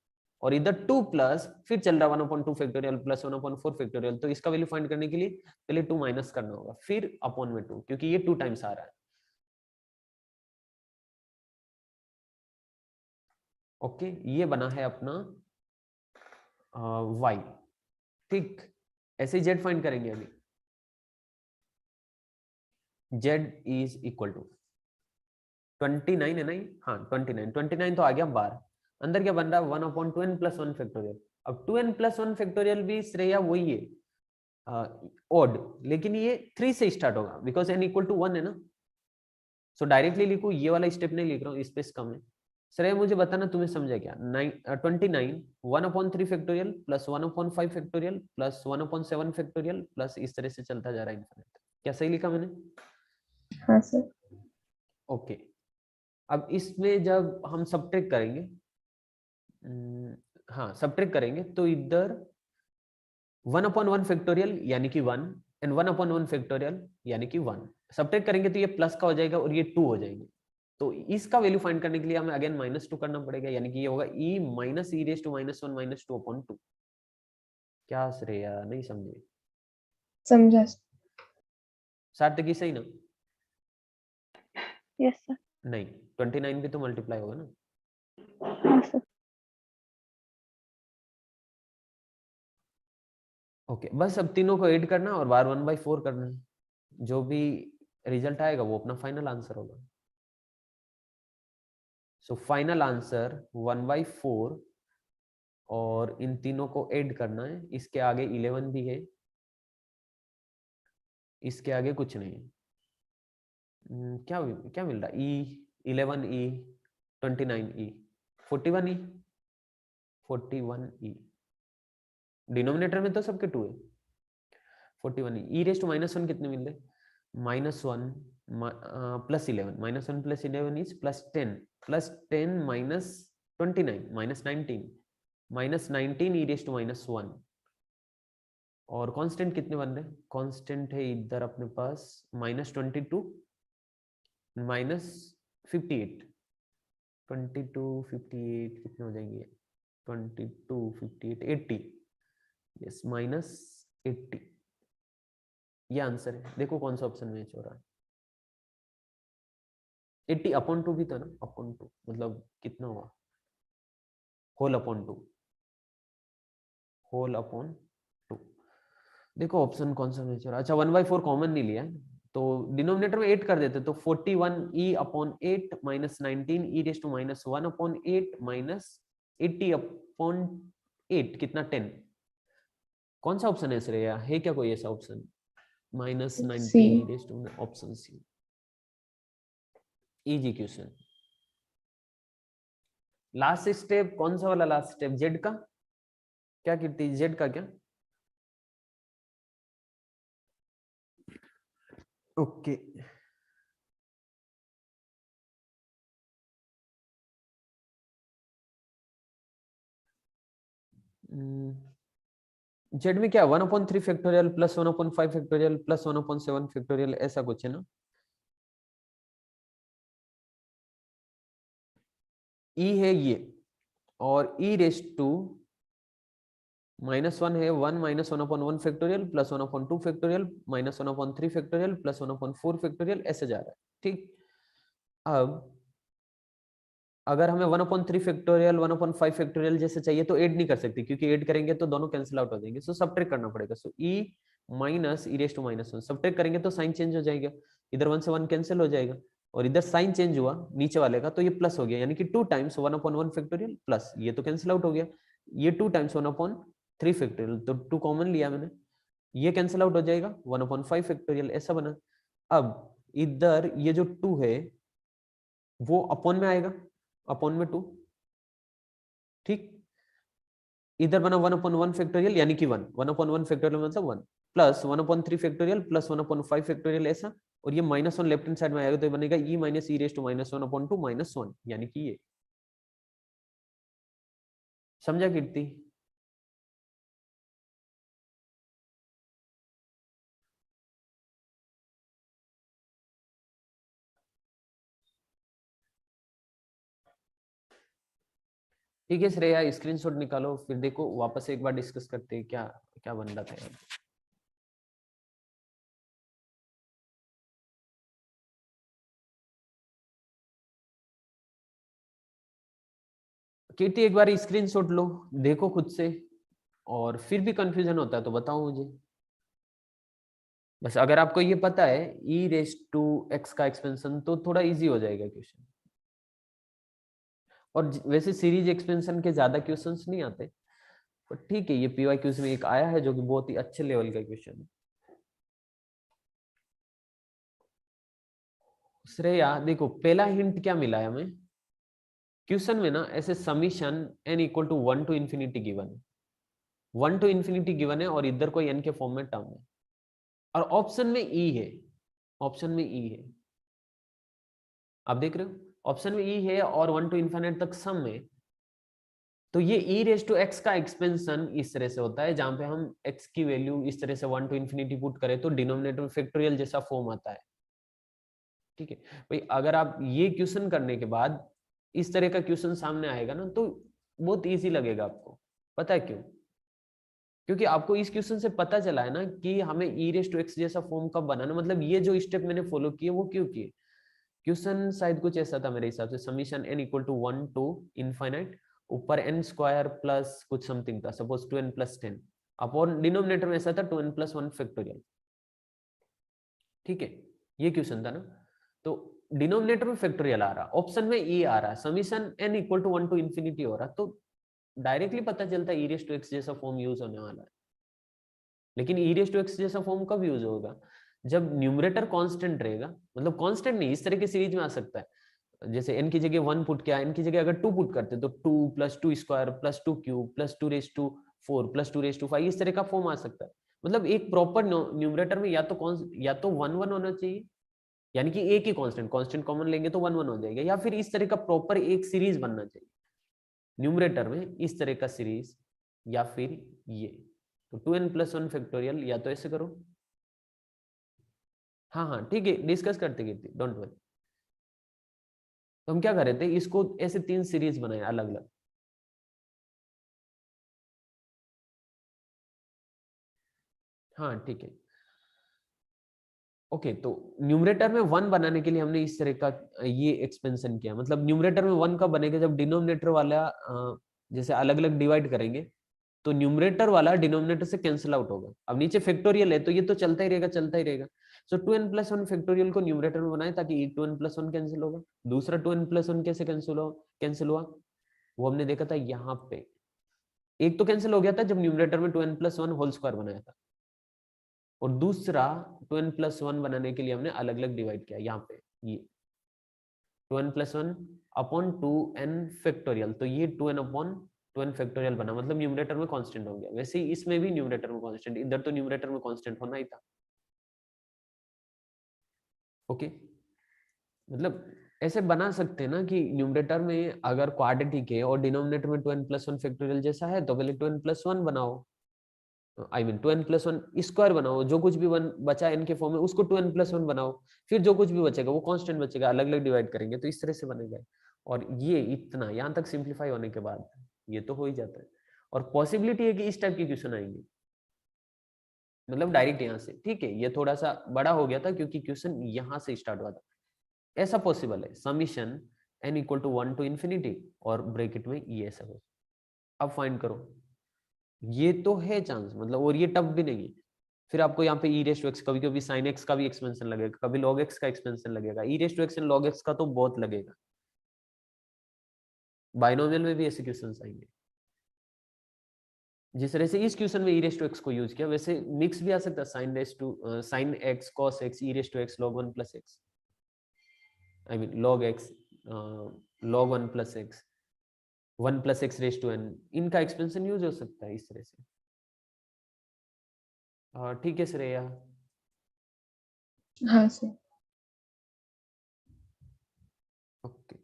और इधर 2 प्लस फिर चल रहा 1/2 फैक्टोरियल प्लस 1/4 फैक्टोरियल, तो इसका वैल्यू फाइंड करने के लिए पहले 2 माइनस करना होगा, फिर अपॉन में 2, क्योंकि ये 2 टाइम्स आ रहा है। ओके, ये बना है अपना y। ठीक, ऐसे ही z फाइंड करेंगे अभी। z इज इक्वल टू 29 है ना ये, हाँ 29 तो आ गया बाहर, अंदर क्या बन रहा है 1/2n प्लस 1 फैक्टोरियल। अब 2n प्लस 1 फैक्टोरियल भी श्रेया वही है ओड, लेकिन ये 3 से स्टार्ट होगा बिकॉज n इक्वल टू 1 है ना, सो डायरेक्टली लिखो, ये वाला स्टेप नहीं लिख रहा हूँ, स्पेस कम है। श्रेया मुझे बताना तुम्हें समझा क्या, 29 1/3 factorial plus 1/5 factorial plus 1/7 factorial plus इस तरह से चलता जा रहा है इनफिनिट। क्या सही लिखा मैंने? हाँ सर। ओके, अब इसमें जब हम सब्ट्रैक्ट करेंगे, हाँ सब्ट्रैक्ट करेंगे, तो इधर 1/1 फैक्टोरियल यानी कि 1 एंड 1/1 फैक्टोरियल यानी कि 1 सब्ट्रैक्ट करेंगे तो ये प्लस का हो जाएगा और ये 2 हो जाएंगे। तो इसका वैल्यू फाइंड करने के लिए हमें अगेन -2 करना पड़ेगा, यानी कि ये होगा e minus e raise to minus 1 minus 2/2। क्या श्रेया नहीं समझे? समझा। सार्थकी सही ना? Yes sir. नहीं, 29 भी तो मल्टीप्लाई होगा ना। हाँ सर। ओके, बस अब तीनों को ऐड करना और बार 1/4 करना है, जो भी रिजल्ट आएगा वो अपना फाइनल आंसर होगा। सो फाइनल आंसर 1/4, और इन तीनों को ऐड करना है, इसके आगे 11 भी है, इसके आगे कुछ नहीं है। क्या क्या मिल रहा है? e 11 e 29 e 41 e 41 e, denominator में तो सबके 2 है। 41 e रेस टू माइनस 1 कितने मिल रहे? -1 plus 11, -1 plus 11 is +10 minus 29 -19 -19 e raise to minus 1, और कांस्टेंट कितने बन रहे हैं? कांस्टेंट है इधर अपने पास -22 -58, 22 58 कितने हो जाएंगे? 22 58 80, यस -80, ये आंसर है। देखो कौन सा ऑप्शन मैच हो रहा है। 80/2 भी था ना, अपॉन 2 मतलब कितना हुआ? Whole upon 2, whole upon 2। देखो ऑप्शन कौन सा मैच हो रहा है। अच्छा 1/4 कॉमन नहीं लिया है, तो डिनोमिनेटर में 8 कर देते, तो 41 e upon 8 minus 19 e raise to minus 1 upon 8 minus 80 upon 8 कितना 10। कौन सा ऑप्शन है श्रेया? है क्या कोई ऐसा option? -19 e raise to, option C, easy question. Last step कौन सा वाला? लास्ट स्टेप जेड का क्या? कीर्ति जेड का क्या? ओके जेड में क्या 1/3 factorial plus 1/5 factorial plus 1/7 factorial, ऐसा कुछ है ना। ई है ये, और ई रेस टू -1 है 1 minus 1/1 factorial plus 1/2 factorial minus 1/3 factorial plus 1/4 factorial, ऐसे जा रहा है। ठीक, अब अगर हमें 1/3 फैक्टोरियल 1/5 फैक्टोरियल जैसे चाहिए तो ऐड नहीं कर सकते, क्योंकि ऐड करेंगे तो दोनों कैंसिल आउट हो जाएंगे, सो सब्ट्रैक्ट करना पड़ेगा। So e minus e raise to minus 1 subtract करेंगे तो साइन चेंज हो जाएगा, इधर 1 से 1 कैंसिल हो जाएगा, और इधर साइन चेंज हुआ नीचे वाले का, तो ये प्लस हो गया, यानी कि 2 टाइम्स 1/1 फैक्टोरियल प्लस ये तो कैंसिल आउट हो गया, ये 2 टाइम्स 1/3 फैक्टोरियल, तो 2 कॉमन लिया मैंने, ये कैंसिल आउट हो जाएगा 1/5 फैक्टोरियल, ऐसा बना। अब इधर ये जो 2 है वो अपॉन में आएगा, अपॉन में 2, ठीक, इधर बना 1/1 फैक्टोरियल यानी कि 1 1/1 फैक्टोरियल मतलब 1 प्लस 1/3 फैक्टोरियल प्लस 1/5 फैक्टोरियल, ऐसा, और ये -1 लेफ्ट हैंड साइड में आएगा तो ये बनेगा e minus e raise to minus 1/2 minus 1, यानी कि ये। समझा कीर्ति? ठीक है श्रेया, स्क्रीनशॉट निकालो, फिर देखो वापस एक बार डिस्कस करते हैं क्या क्या बन रहा था यार। कीर्ति एक बार स्क्रीनशॉट लो, देखो खुद से, और फिर भी कंफ्यूजन होता है तो बताओ मुझे। बस अगर आपको ये पता है e रेस टू x का एक्सपेंशन तो थोड़ा इजी हो जाएगा क्वेश्चन। और वैसे सीरीज एक्सपेंशन के ज्यादा क्वेश्चंस नहीं आते, पर ठीक है ये PYQs में एक आया है जो कि बहुत ही अच्छे लेवल का क्वेश्चन है। श्रेया देखो पहला हिंट क्या मिला है हमें, क्वेश्चन में ना ऐसे summation n equal to 1 to infinity given है, 1 टू इन्फिनिटी गिवन है और इधर कोई n के फॉर्म में टर्म है, और ऑप्शन में e है, ऑप्शन में e है, आप देख रहे हो ऑप्शन में e है और 1 टू इन्फिनिटी तक सम है। तो ये e रेस टू x का एक्सपेंशन इस तरह से होता है जहां पे हम x की वैल्यू इस तरह से 1 टू इन्फिनिटी पुट करें तो डिनोमिनेटर में फैक्टोरियल जैसा फॉर्म आता है। ठीक है भाई, अगर आप ये क्वेश्चन करने के बाद इस तरह का क्वेश्चन सामने आएगा ना तो बहुत इजी लगेगा आपको। पता है क्यों? क्योंकि आपको इस क्वेश्चन से पता चला है ना कि हमें e रेस टू x जैसा फॉर्म कब बनाना, मतलब ये जो स्टेप मैंने फॉलो किए वो क्यों किए। क्वेश्चन शायद कुछ ऐसा था मेरे हिसाब से, summation n equal to 1 to infinite, ऊपर n स्क्वायर प्लस कुछ समथिंग था, suppose 2n plus 10, upon denominator में ऐसा था 2n प्लस 1 फैक्टोरियल। ठीक है ये क्वेश्चन था ना, तो डिनोमिनेटर में फैक्टोरियल आ रहा, ऑप्शन में e आ रहा, summation n equal to 1 to infinity हो रहा, तो डायरेक्टली पता चलता है e रेस टू x जैसा फॉर्म यूज होने वाला है। लेकिन e रेस टू x जैसा फॉर्म कब यूज होगा, जब न्यूमरेटर कांस्टेंट रहेगा, मतलब कांस्टेंट नहीं, इस तरह की सीरीज में आ सकता है, जैसे n की जगह 1 पुट किया, n की जगह अगर 2 पुट करते तो 2 plus 2 square plus 2 cube plus 2 raise to 4 plus 2 raise to 5, इस तरह का फॉर्म आ सकता है। मतलब एक प्रॉपर न्यूमरेटर में या तो 1 1 होना चाहिए, यानी कि एक ही कांस्टेंट, कांस्टेंट कॉमन लेंगे तो 1 1 हो जाएगा, या फिर इस तरह का प्रॉपर एक सीरीज बनना चाहिए न्यूमरेटर में, इस तरह का सीरीज, या फिर ये, तो 2n प्लस 1 फैक्टोरियल, या तो ऐसे करो। हाँ हाँ ठीक है डिस्कस करते कीर्ति, डोंट वरी। तो हम क्या कर रहे थे, इसको ऐसे 3 सीरीज बनाए अलग अलग। हाँ ठीक है ओके, तो न्यूमरेटर में 1 बनाने के लिए हमने इस तरह का ये एक्सपेंशन किया, मतलब न्यूमरेटर में 1 कब बनेगा, जब डिनोमिनेटर वाला जैसे अलग अलग डिवाइड करेंगे तो न्यूमरेटर वाला डिनोमिनेटर से कैंसिल आउट होगा। अब नीचे फैक्टोरियल है तो ये तो चलता ही रहेगा चलता ही रहेगा। सो 2n प्लस 1 फैक्टोरियल को न्यूमरेटर में बनाए ताकि 2n प्लस 1 कैंसिल होगा। दूसरा 2n प्लस 1 कैसे कैंसिल हुआ वो हमने देखा था यहाँ पे, एक तो कैंसिल हो गया था जब न्यूमरेटर में 2n प्लस 1 होल स्क्वायर बनाया था, और दूसरा 2n प्लस 1 बनाने के लिए हमने अलग अलग डिवाइड किया, यहाँ पे ये 2n plus 1 upon 2n factorial, तो ये 2n अपॉन 2n फैक्टोरियल बना, मतलब न्यूमरेटर में कांस्टेंट हो गया। वैसे ही इसमें भी न्यूमरेटर में कांस्टेंट, इधर तो न्यूमरेटर में कांस्टेंट होना ही था। ओके मतलब ऐसे बना सकते हैं ना कि न्यूमरेटर में अगर क्वाड्रेटिक है और डिनोमिनेटर में 2n प्लस 1 फैक्टोरियल जैसा है तो पहले 2n प्लस 1 बनाओ, I mean 2n plus 1 square बनाओ, जो कुछ भी बचा n के फॉर्म में उसको 2n प्लस 1 बनाओ, फिर जो कुछ भी बचेगा वो कांस्टेंट बचेगा, अलग अलग डिवाइड करेंगे तो इस तरह से बनेगा। और ये इतना यहाँ तक सिंप्लीफाई होने के बाद ये तो हो ही जाता है, और पॉसिबिलिटी है कि इस टाइप की क्वेश्चन आएंगे, मतलब डायरेक्ट यहाँ से। ठीक है ये थोड़ा सा बड़ा हो गया था क्योंकि क्वेश्चन यहाँ से स्टार्ट हुआ था, ऐसा पॉसिबल है summation n equal to 1 to infinity और ब्रैकेट में ये सब। अब फाइंड करो, ये तो है चांस, मतलब और ये टफ भी नहीं है। फिर आपको यहाँ पे e रेस टू x, कभी कभी sin x का भी एक्सपेंशन लगेगा, कभी log x का एक्सपेंशन लगेगा, e raise to x and log x का तो बहुत लगेगा। बाइनोमियल में भी ऐसे क्वेश्चंस आएंगे। जिस तरह से इस क्वेश्चन में e रेस टू x को यूज किया, वैसे मिक्स भी आ सकता है, sin x cos x e raise to x log 1 plus x, I mean log x log 1 plus x 1 plus x raise to n, इनका एक्सपेंशन यूज हो सकता है इस तरह से। ठीक है श्रेया। हाँ सर। ओके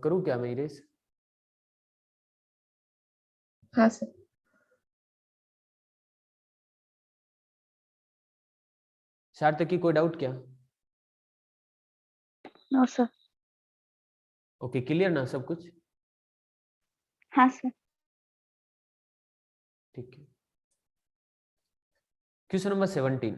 करूँ क्या मैं इरेज? हाँ सर। शायद तक की कोई डाउट क्या? No sir. ओके, क्लियर ना सब कुछ? हाँ सर। ठीक है। Question number 17,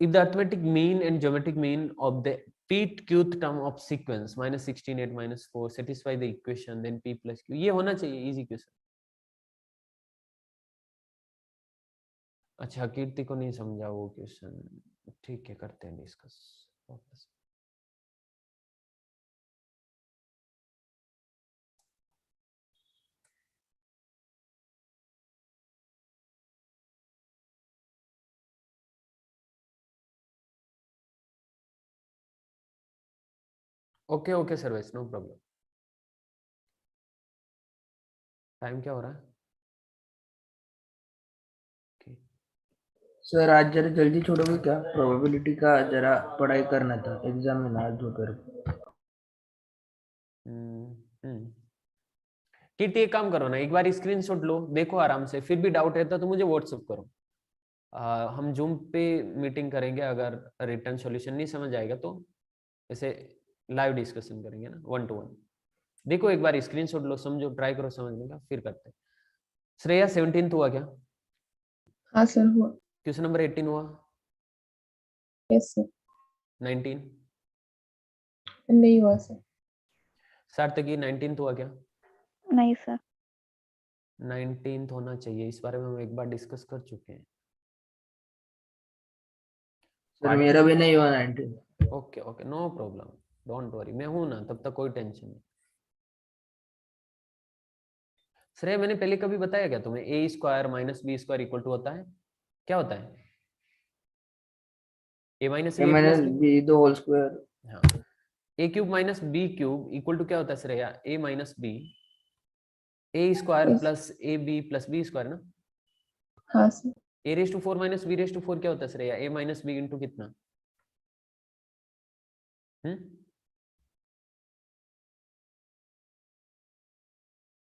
if the arithmetic mean and geometric mean of the pth qth term of sequence -16 8 -4 satisfy the equation, then p plus q, ये होना चाहिए इजी क्वेश्चन। अच्छा, कीर्ति को नहीं समझा वो क्वेश्चन, ठीक है करते हैं डिस्कस वापस। Okay okay Sarvesh, no problem. Time क्या हो रहा है? सर आज जरा जल्दी छोड़ोगे क्या? प्रोबेबिलिटी का जरा पढ़ाई करना था, एग्जाम में आज दोपहर को। कीर्ति एक काम करो ना, एक बार स्क्रीनशॉट लो, देखो आराम से, फिर भी डाउट रहता तो मुझे व्हाट्सएप करो। हम जूम पे मीटिंग करेंगे, अगर रिटर्न सॉल्यूशन नहीं समझ आएगा तो ऐसे लाइव डिस्कशन करेंगे ना, 1 to 1। देखो एक बार स्क्रीनशॉट लो, समझो, ट्राई करो समझने का, फिर करते हैं। श्रेया 17 हुआ क्या? हाँ सर हुआ। क्वेश्चन नंबर 18 हुआ? Yes sir. 19? नहीं हुआ सर। सार्थकी 19 हुआ क्या? नहीं सर। 19 होना चाहिए, इस बारे में हम एक बार डिस्कस कर चुके हैं। सर मेरा भी नहीं हुआ 19। Okay okay, no problem, don't worry, मैं हूं ना, तब तक कोई टेंशन नहीं। श्रेय मैंने पहले कभी बताया क्या तुम्हें, a square minus b square equal to होता है, क्या होता है? A minus b the whole square. हाँ, a cube minus b cube equal to क्या होता है Shreya? A minus b, a square Yes. Plus a b plus b square ना। हाँ sir. A raise to 4 minus b raise to 4 क्या होता है Shreya? A minus b into कितना?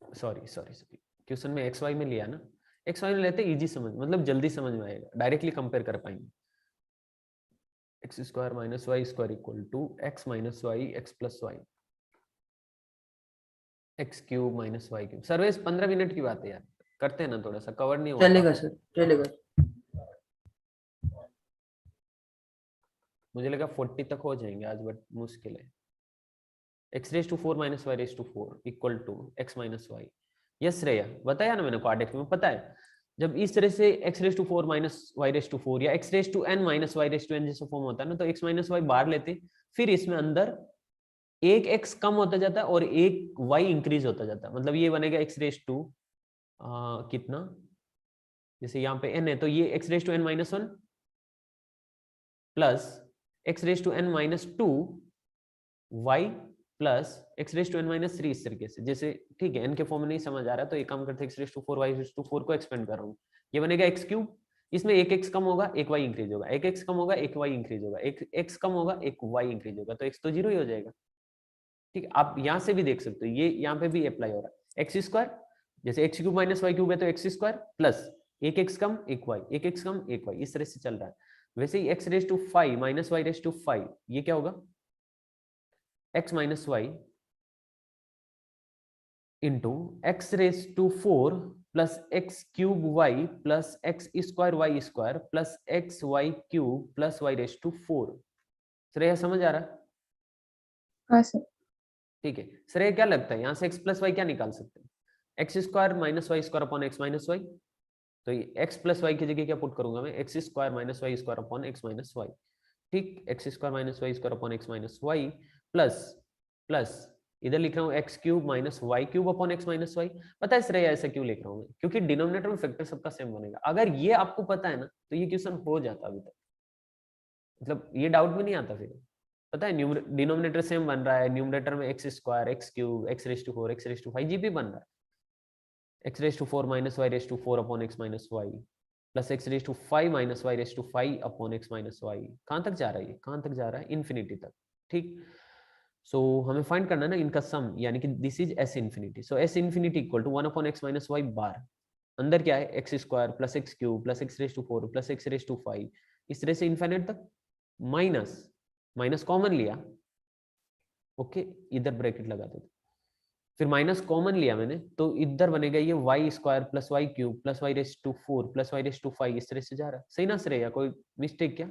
Sorry sorry sorry, question में एक्स वाई में लिया ना, एक्स वाई में लेते इजी समझ, मतलब जल्दी समझ में आएगा, डायरेक्टली कंपेयर कर पाएंगे। X square minus y square equal to x minus y x plus y, x cube minus y cube. Sarvesh 15 minute की बात है यार, करते हैं ना, थोड़ा सा कवर नहीं हुआ। चलेगा सर, चलेगा। मुझे लगा 40 तक हो जाएंगे आज, बट मुश्किल है। X raise to 4 minus y raise to 4 equal to x minus y. Yes Shreya, बताया ना मैंने क्वाड्रेटिक में, पता है जब इस तरह से x raise to 4 minus y raise to 4 या x raise to N minus y raise to n जैसा फॉर्म होता है ना, तो एक्स माइनस वाई बाहर लेते, फिर इसमें अंदर एक एक्स कम होता जाता है और एक वाई इंक्रीज होता जाता है, मतलब ये बनेगा एक्स रेस टू कितना, जैसे यहाँ पे n है तो ये x raise to N minus 1 plus x raise to N minus 2 y plus x raise to N minus 3, इस तरीके से। जैसे ठीक है, n के फॉर्म में नहीं समझ आ रहा तो एक काम करते हैं, x raise to 4 y raise to 4 को एक्सपेंड कर रहा हूँ, ये बनेगा एक्स क्यूब, इसमें एक एक्स कम होगा एक वाई इंक्रीज होगा, एक एक्स कम होगा एक वाई इंक्रीज होगा, एक एक्स कम होगा एक वाई इंक्रीज होगा, तो एक्स तो 0 ही हो जाएगा। ठीक है, आप यहाँ से भी देख सकते हो, ये यहाँ पे भी अप्लाई हो रहा है। एक्स स्क्वायर, जैसे x cube minus y cube है तो एक्स स्क्वायर प्लस एक एक्स कम एक वाई, एक एक्स कम एक वाई, इस तरह से चल रहा है। वैसे ही x raise to 5 minus y raise to 5, ये क्या होगा? X minus y into x raise to 4 plus x cube y plus x square y square plus x y cube plus y raise to 4। Shreya समझ आ रहा है? हाँ sir. ठीक है, श्रेय क्या लगता है यहाँ से एक्स प्लस वाई क्या निकाल सकते हैं? X square minus y square upon x minus y, तो ये एक्स प्लस वाई की जगह क्या पुट करूंगा मैं? X square minus y square upon x minus y. ठीक, x square minus y square upon x minus y plus plus इधर लिख रहा हूँ x cube minus y cube upon x minus y. पता है श्रेय ऐसा क्यों लिख रहा हूँ मैं? क्योंकि डिनोमिनेटर में फैक्टर सबका सेम बनेगा। अगर ये आपको पता है ना तो ये क्वेश्चन हो जाता अभी तक, मतलब ये डाउट में नहीं आता फिर। पता है डिनोमिनेटर सेम बन रहा है, न्यूमरेटर में x square x cube x raise to 4 x raise to 5 GP बन रहा है, x raise to 4 minus y raise to 4 upon x minus y plus x raise to 5 minus y raise to 5 upon x minus y. कहां तक जा रहा है ये? कहां तक जा रहा है? इन्फिनिटी तक। ठीक, सो हमें फाइंड करना है ना इनका सम, यानी कि this is S infinity. So S infinity equal to 1 upon x minus y bar, अंदर क्या है? X square plus x cube plus x raise to 4 plus x raise to 5, इस तरह से इन्फिनिट तक, माइनस माइनस कॉमन लिया okay, इधर bracket लगा देते, फिर माइनस कॉमन लिया मैंने, तो इधर बनेगा ये y square plus y cube plus y raise to 4 plus y raise to 5, इस तरह से जा रहा है। सही ना श्रेया, कोई मिस्टेक क्या?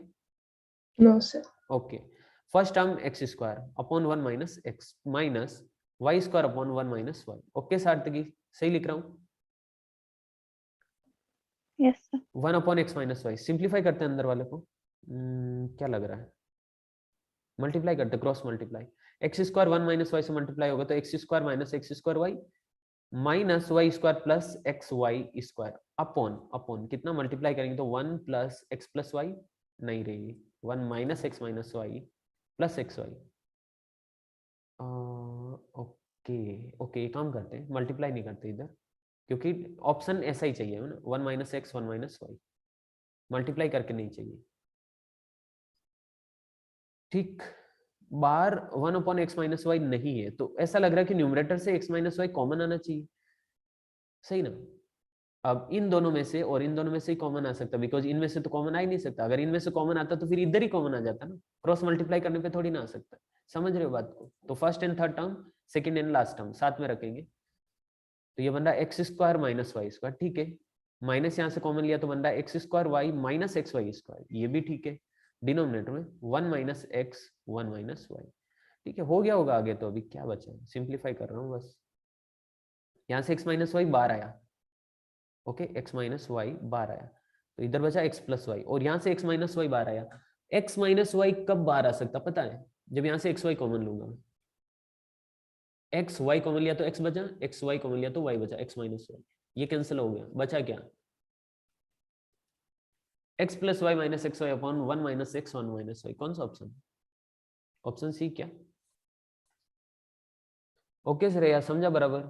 No sir. Okay, first term x square upon 1 minus x minus y square upon 1 minus y. Okay सार्थकी, सही लिख रहा हूँ? Yes sir. 1 upon x minus y, simplify करते हैं अंदर वाले को। क्या लग रहा है, मल्टीप्लाई करते, cross multiply. X square 1 minus y से मल्टीप्लाई होगा तो x square minus x square y minus y square plus x y square upon upon कितना मल्टीप्लाई करेंगे तो 1 प्लस एक्स प्लस वाई नहीं रहेगी, 1 minus x minus y plus x y. Okay okay, काम करते हैं, मल्टीप्लाई नहीं करते इधर, क्योंकि ऑप्शन ऐसा ही चाहिए ना, 1 minus x 1 minus y, multiply करके नहीं चाहिए। ठीक, बार 1 अपॉन एक्स माइनस वाई नहीं है, तो ऐसा लग रहा है कि न्यूमरेटर से एक्स माइनस वाई कॉमन आना चाहिए। सही ना? अब इन दोनों में से और इन दोनों में से ही कॉमन आ सकता है, बिकॉज इनमें से तो कॉमन आ ही नहीं सकता। अगर इनमें से कॉमन आता तो फिर इधर ही कॉमन आ जाता ना, क्रॉस मल्टीप्लाई करने पे थोड़ी ना आ सकता। समझ रहे हो बात को? तो first and third term, second and last term साथ में रखेंगे, तो ये बन रहा है x square minus y square. ठीक है, माइनस यहाँ से कॉमन लिया तो बन रहा है x square y minus x y square, ये भी ठीक है। डिनोमिनेटर में 1 माइनस एक्स 1 माइनस वाई। ठीक है, हो गया होगा आगे, तो अभी क्या बचा है, सिंप्लीफाई कर रहा हूँ बस। यहाँ से एक्स माइनस वाई बार आया, ओके, एक्स माइनस वाई बार आया, तो इधर बचा एक्स प्लस वाई, और यहाँ से एक्स माइनस वाई बार आया। एक्स माइनस वाई कब बार आ सकता पता है? जब यहाँ से एक्स वाई कॉमन लूंगा मैं, एक्स वाई कॉमन लिया तो एक्स बचा, एक्स वाई कॉमन लिया तो वाई बचा, एक्स माइनस वाई, ये कैंसिल हो गया, बचा क्या? X plus y minus x y upon 1 minus x 1 minus y. कौन सा ऑप्शन? ऑप्शन सी क्या? ओके श्रेया, समझा बराबर?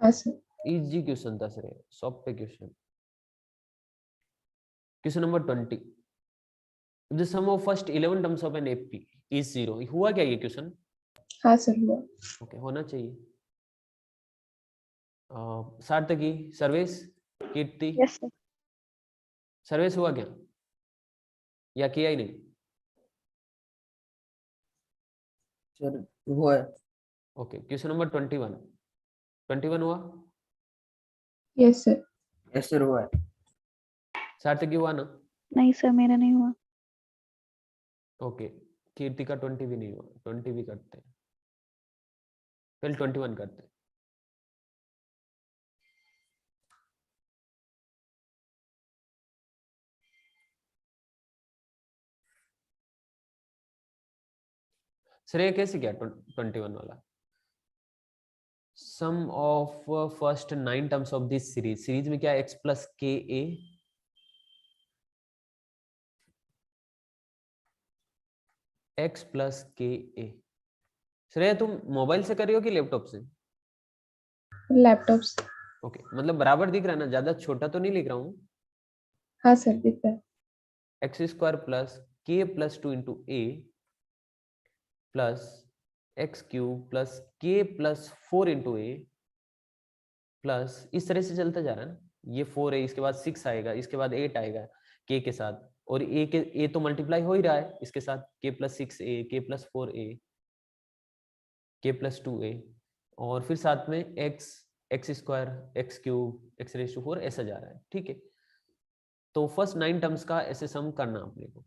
हाँ सर। इजी क्वेश्चन था श्रेया, सॉफ्ट पे question. Question number 20, the sum of first 11 terms of an AP is 0। हुआ क्या ये क्वेश्चन? हाँ सर हुआ। ओके, होना चाहिए। सार्थकी, सर्वेश, कीर्ति, यस सर। सर्वेश हुआ क्या या किया ही नहीं? सर हुआ है। ओके, क्वेश्चन नंबर 21, 21 हुआ? Yes sir. यस सर हुआ है। सार्थकी हुआ ना? नहीं सर, मेरा नहीं हुआ। ओके, कीर्ति का 20 भी नहीं हुआ, 20 भी करते हैं, पहले 21 करते हैं। श्रेय कैसे किया 21 वाला? Sum of first 9 terms of this series, series में क्या है, एक्स प्लस के ए, एक्स प्लस के ए। श्रेय तुम मोबाइल से कर रही हो कि लैपटॉप से? लैपटॉप से। ओके, मतलब बराबर दिख रहा है ना, ज्यादा छोटा तो नहीं लिख रहा हूँ। हाँ सर दिख रहा है। एक्स स्क्वायर प्लस के प्लस 2 इंटू ए प्लस एक्स क्यूब प्लस के प्लस 4 इंटू ए प्लस, इस तरह से चलता जा रहा है ना, ये 4 है, इसके बाद 6 आएगा, इसके बाद 8 आएगा के साथ, और ए तो मल्टीप्लाई हो ही रहा है इसके साथ, के प्लस 6a, के प्लस 4a, के प्लस 2a, और फिर साथ में x, x square, x cube, x raise to 4 ऐसा जा रहा है। ठीक है, तो फर्स्ट 9 टर्म्स का ऐसे सम करना अपने को।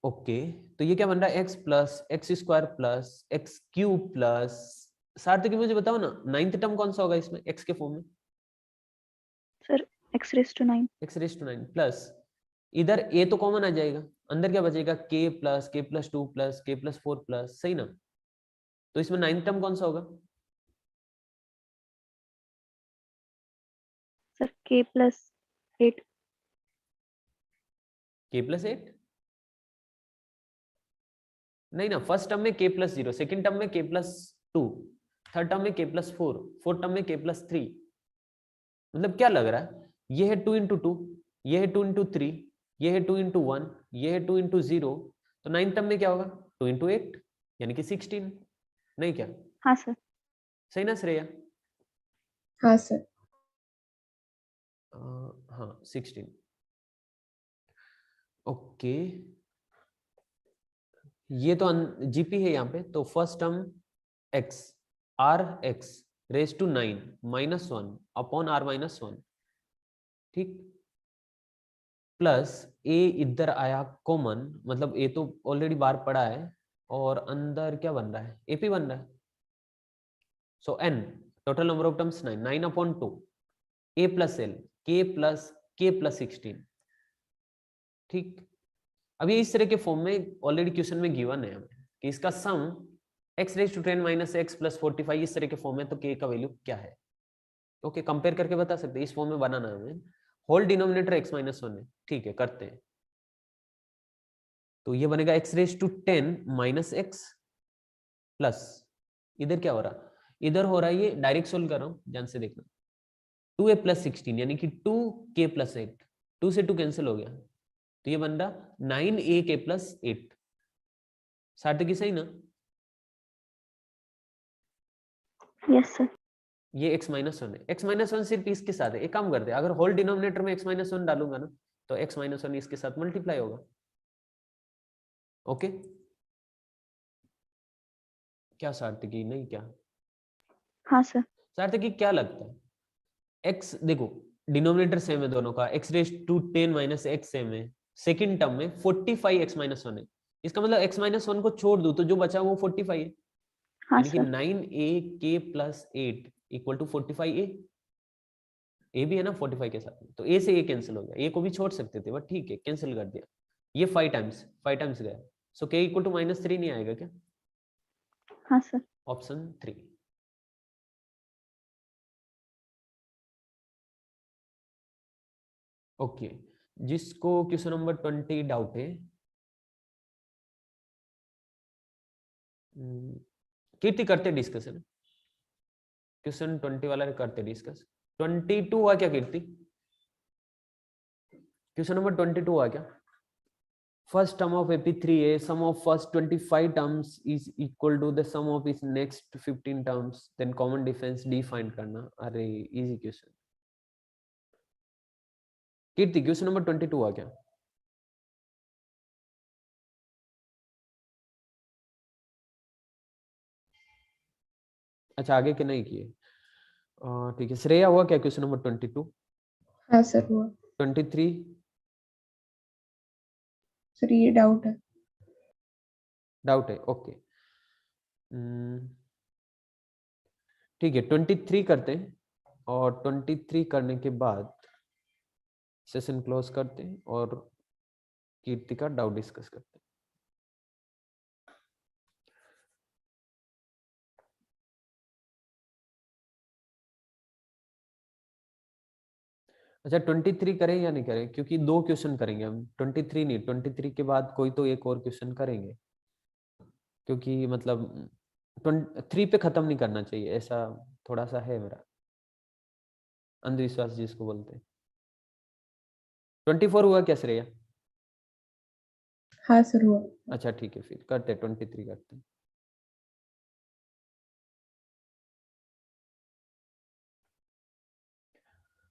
ओके, तो ये क्या बन रहा है, x plus x square plus x cube plus, सार्थक मुझे बताओ ना 9th टर्म कौन सा होगा इसमें एक्स के फॉर्म में? Sir x raise to 9। X raise to 9 plus, इधर ए तो कॉमन आ जाएगा, अंदर क्या बचेगा, के प्लस 2 प्लस के प्लस 4 प्लस, सही ना? तो इसमें 9th टर्म कौन सा होगा? Sir k plus 8। के प्लस 8 नहीं ना, फर्स्ट टर्म में के प्लस 0, सेकेंड टर्म में के प्लस 2, थर्ड टर्म में के प्लस 4, फोर्थ टर्म में के प्लस 3। मतलब क्या लग रहा है, ये है 2 इंटू 2, ये है 2 इंटू 3, ये है 2 इंटू 1, ये है 2 इंटू 0, तो 9th टर्म में क्या होगा, 2 इंटू 8 यानी कि 16, नहीं क्या? हाँ सर। सही ना श्रेया? हाँ सर। हाँ 16। ओके, ये तो जीपी है यहाँ पे, तो first term x r x raise to 9 -1 upon r -1, ठीक, प्लस a इधर आया कॉमन, मतलब a तो ऑलरेडी बाहर पड़ा है, और अंदर क्या बन रहा है, ap बन रहा है। सो n total number of terms 9 upon 2 a plus l k plus 16, ठीक। अब ये इस तरह के फॉर्म में ऑलरेडी क्वेश्चन में गिवन है हमें कि इसका sum x raise to 10 minus x plus 45 इस तरह के फॉर्म में, तो k का वैल्यू क्या है, ओके, कंपेयर करके बता सकते हैं। इस फॉर्म में बनाना है हमें, होल डिनोमिनेटर x माइनस 1 है, ठीक है, करते हैं। तो ये बनेगा x raise to 10 minus x plus, इधर क्या हो रहा, इधर हो रहा है, ये डायरेक्ट सोल्व कर रहा हूं, ध्यान से देखना, 2a प्लस 16 यानी कि 2k प्लस 8, 2 से 2 कैंसिल हो गया, तो ये बन रहा 9ak प्लस 8। सार्थकी सही ना? Yes sir. ये x माइनस 1 है, x माइनस 1 सिर्फ इसके साथ है। एक काम करते हैं, अगर होल डिनोमिनेटर में x माइनस 1 डालूंगा ना, तो x माइनस 1 इसके साथ मल्टीप्लाई होगा, ओके। क्या सार्थकी, नहीं क्या? हाँ सर। सार्थकी क्या लगता है, x देखो डिनोमिनेटर सेम है दोनों का, x raise to 10 minus x same है, सेकंड टर्म में 45 x माइनस 1 है, इसका मतलब x माइनस 1 को छोड़ दो तो जो बचा वो 45 है, हाँ यानी कि sir. 9ak plus 8 equal to 45a, a भी है ना 45 के साथ में, तो ए से ए कैंसिल हो गया, ए को भी छोड़ सकते थे बट ठीक है कैंसिल कर दिया, ये 5 टाइम्स गया, सो के इक्वल टू -3 नहीं आएगा क्या? हाँ सर। ऑप्शन 3। ओके, जिसको क्वेश्चन नंबर 20 डाउट है, कीर्ति करते डिस्कशन, क्वेश्चन 20 वाला करते डिस्कस। 22 हुआ क्या कीर्ति? क्वेश्चन नंबर 22 हुआ क्या? First term of AP3A, sum of first 25 terms is equal to the sum of its next 15 terms, then common difference D find करना। अरे easy question। कीर्ति क्वेश्चन नंबर 22 हुआ क्या? अच्छा आगे के नहीं किए, ठीक है। श्रेया हुआ क्या क्वेश्चन नंबर 22? हाँ सर हुआ। 23? सर ये डाउट है। डाउट है, ओके, ठीक है 23 करते हैं, और 23 करने के बाद सेशन क्लोज करते हैं और कीर्ति का डाउट डिस्कस करते हैं। अच्छा 23 करें या नहीं करें, क्योंकि 2 क्वेश्चन करेंगे हम, 23 नहीं, 23 के बाद कोई तो एक और क्वेश्चन करेंगे, क्योंकि मतलब 3 पे खत्म नहीं करना चाहिए, ऐसा थोड़ा सा है मेरा अंधविश्वास जिसको बोलते हैं। 24 हुआ क्या श्रेया? हाँ सर हुआ। अच्छा ठीक है, फिर करते हैं 23 करते हैं।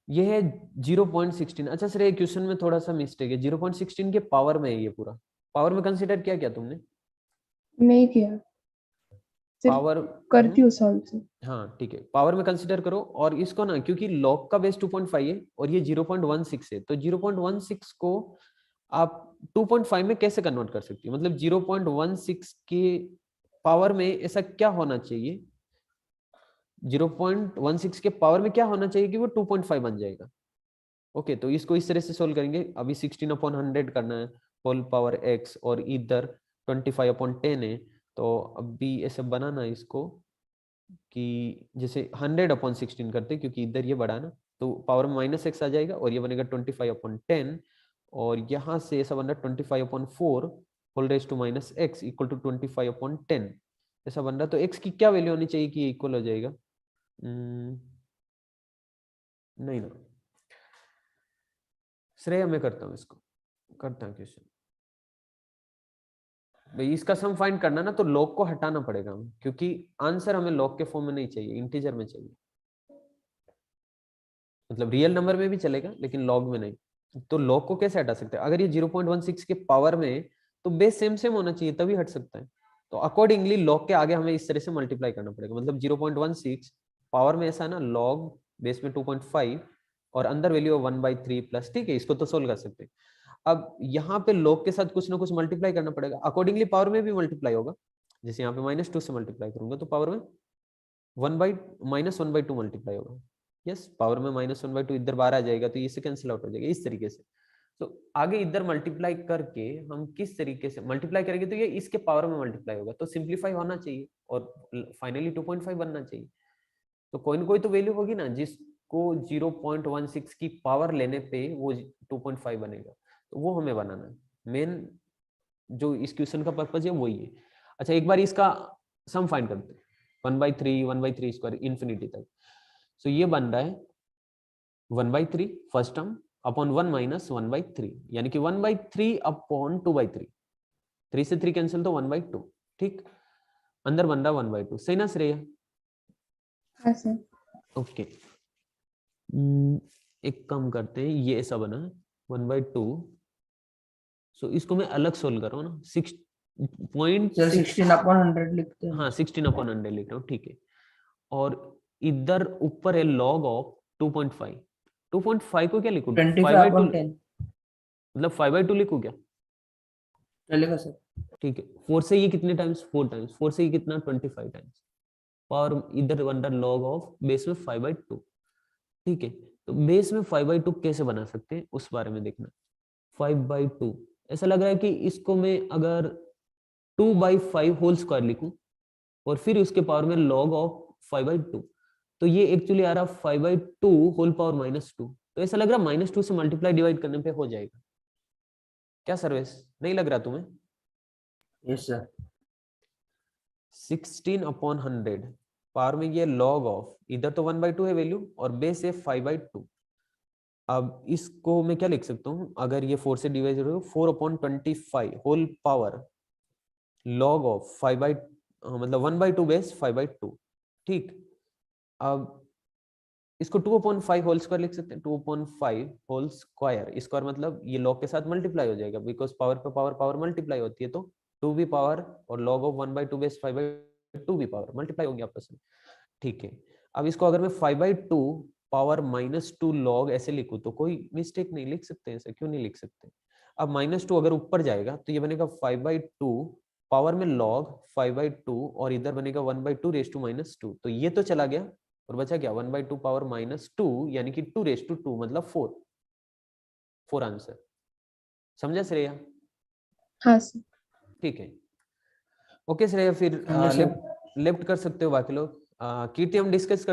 ये है 0.16। अच्छा श्रेया क्वेश्चन में थोड़ा सा मिस्टेक है, 0.16 के पावर में है ये पूरा, पावर में कंसीडर किया क्या तुमने? नहीं किया, सिर्फ पावर करती हूँ सॉल्व से। हाँ ठीक है, पावर में कंसीडर करो, और इसको ना क्योंकि लॉग का बेस 2.5 है और ये 0.16 है, तो 0.16 को आप 2.5 में कैसे कन्वर्ट कर सकती है, मतलब 0.16 के पावर में ऐसा क्या होना चाहिए, 0.16 के पावर में क्या होना चाहिए कि वो 2.5 बन जाएगा। ओके, तो इसको इस तरह से सोल्व करेंगे, अभी 16/100 करना है होल पावर x, और इधर 25/10 है, तो अभी ऐसे बनाना है इसको कि जैसे 100/16 करते, क्योंकि इधर ये बढ़ा ना, तो पावर में -x आ जाएगा और ये बनेगा 25/10, और यहाँ से ऐसा बन रहा है 25/4 whole raise to -x equal to 25/10 ऐसा बन रहा है। तो x की क्या वैल्यू होनी चाहिए कि इक्वल हो जाएगा? नहीं ना, श्रेया मैं करता हूँ, इसको करता हूँ क्वेश्चन। भाई इसका सम फाइंड करना ना, तो लॉग को हटाना पड़ेगा, क्योंकि आंसर हमें लॉग के फॉर्म में नहीं चाहिए, इंटीजर में चाहिए, मतलब रियल नंबर में भी चलेगा लेकिन लॉग में नहीं। तो लॉग को कैसे हटा सकते हैं? अगर ये 0.16 के पावर में तो बेस सेम सेम होना चाहिए तभी हट सकता है। तो अकॉर्डिंगली लॉग के आगे हमें इस तरह से मल्टीप्लाई करना पड़ेगा, मतलब 0.16 पावर में ऐसा है ना, लॉग बेस में 2.5 और अंदर वैल्यू 1/3 प्लस, ठीक है, इसको तो सोल्व कर सकते हैं। अब यहाँ पे लॉग के साथ कुछ ना कुछ मल्टीप्लाई करना पड़ेगा, अकॉर्डिंगली पावर में भी मल्टीप्लाई होगा। जैसे यहाँ पे -2 से मल्टीप्लाई करूंगा तो पावर में -1/2 मल्टीप्लाई होगा। यस, पावर में -1/2 इधर बाहर आ जाएगा तो इससे कैंसिल आउट हो जाएगा इस तरीके से। तो आगे इधर मल्टीप्लाई करके हम किस तरीके से मल्टीप्लाई करेंगे तो ये इसके पावर में मल्टीप्लाई होगा, तो सिंप्लीफाई होना चाहिए और फाइनली 2.5 बनना चाहिए। तो कोई ना कोई तो वैल्यू होगी ना जिसको 0.16 की पावर लेने पे वो 2.5 बनेगा, तो वो हमें बनाना है। मेन जो इस क्वेश्चन का पर्पज है वही है। अच्छा, एक बार इसका सम फाइंड करते हैं, 1/3 स्क्वायर इन्फिनिटी तक। सो ये बन रहा है 1/3 फर्स्ट टर्म अपॉन 1 माइनस 1/3, यानी कि 1/3 अपॉन 2/3, 3 से 3 कैंसिल तो 1/2, ठीक, अंदर बन रहा 1/2। सही ना श्रेया? हाँ सर। ओके, एक काम करते हैं, ये ऐसा बना 1/2, सो इसको मैं अलग सोल्व कर रहा हूँ ना, 6.6 16/100 लिखते हैं। हाँ 16/100 लिख रहा हूँ, ठीक है। और इधर ऊपर है log ऑफ 2.5, 2.5 को क्या लिखूं, 5/2, 25/10 मतलब 5/2 लिखूं क्या? चलेगा सर। ठीक है, 4 से ये कितने टाइम्स, 4 टाइम्स, 4 से ये कितना 25 टाइम्स, और इधर बन रहा log ऑफ बेस में 5/2, ठीक है। तो बेस में 5/2 कैसे बना सकते हैं उस बारे में देखना। 5/2 ऐसा लग रहा है कि इसको मैं अगर 2/5 होल स्क्वायर लिखूं और फिर उसके पावर में log ऑफ 5/2, तो ये एक्चुअली आ रहा 5/2 होल पावर -2, तो ऐसा लग रहा -2 से मल्टीप्लाई डिवाइड करने पे हो जाएगा। क्या सर्विस, नहीं लग रहा तुम्हें? Yes sir. 16/100 पावर में ये log ऑफ, इधर तो 1/2 है वैल्यू और बेस है 5/2। अब इसको मैं क्या लिख सकता हूँ, अगर ये 4 से डिवाइड हो 4/25 होल पावर log ऑफ 5/, मतलब 1/2 बेस 5/2, ठीक। अब इसको 2/5 होल स्क्वायर लिख सकते हैं, 2/5 होल स्क्वायर, स्क्वायर मतलब ये log के साथ मल्टीप्लाई हो जाएगा, बिकॉज पावर पे पावर मल्टीप्लाई होती है, तो 2 भी पावर और log ऑफ 1/2 बेस 5/2 भी पावर मल्टीप्लाई होंगे आपस में, ठीक है। अब इसको अगर मैं 5/2 पावर -2 log ऐसे लिखूं तो कोई मिस्टेक नहीं, लिख सकते हैं ऐसे, क्यों नहीं लिख सकते। अब -2 अगर ऊपर जाएगा तो ये बनेगा 5/2 पावर में log 5/2 और इधर बनेगा 1/2 रेज़ टू -2, तो ये तो चला गया और बचा क्या 1/2 पावर -2, यानी कि 2 रेज़ टू 2 मतलब 4 आंसर। समझा श्रेया? हाँ सर। ठीक है, ओके श्रेया, फिर समझा सर। लेफ्ट कर सकते हो बाकी लोग। कीर्ति हम डिस्कस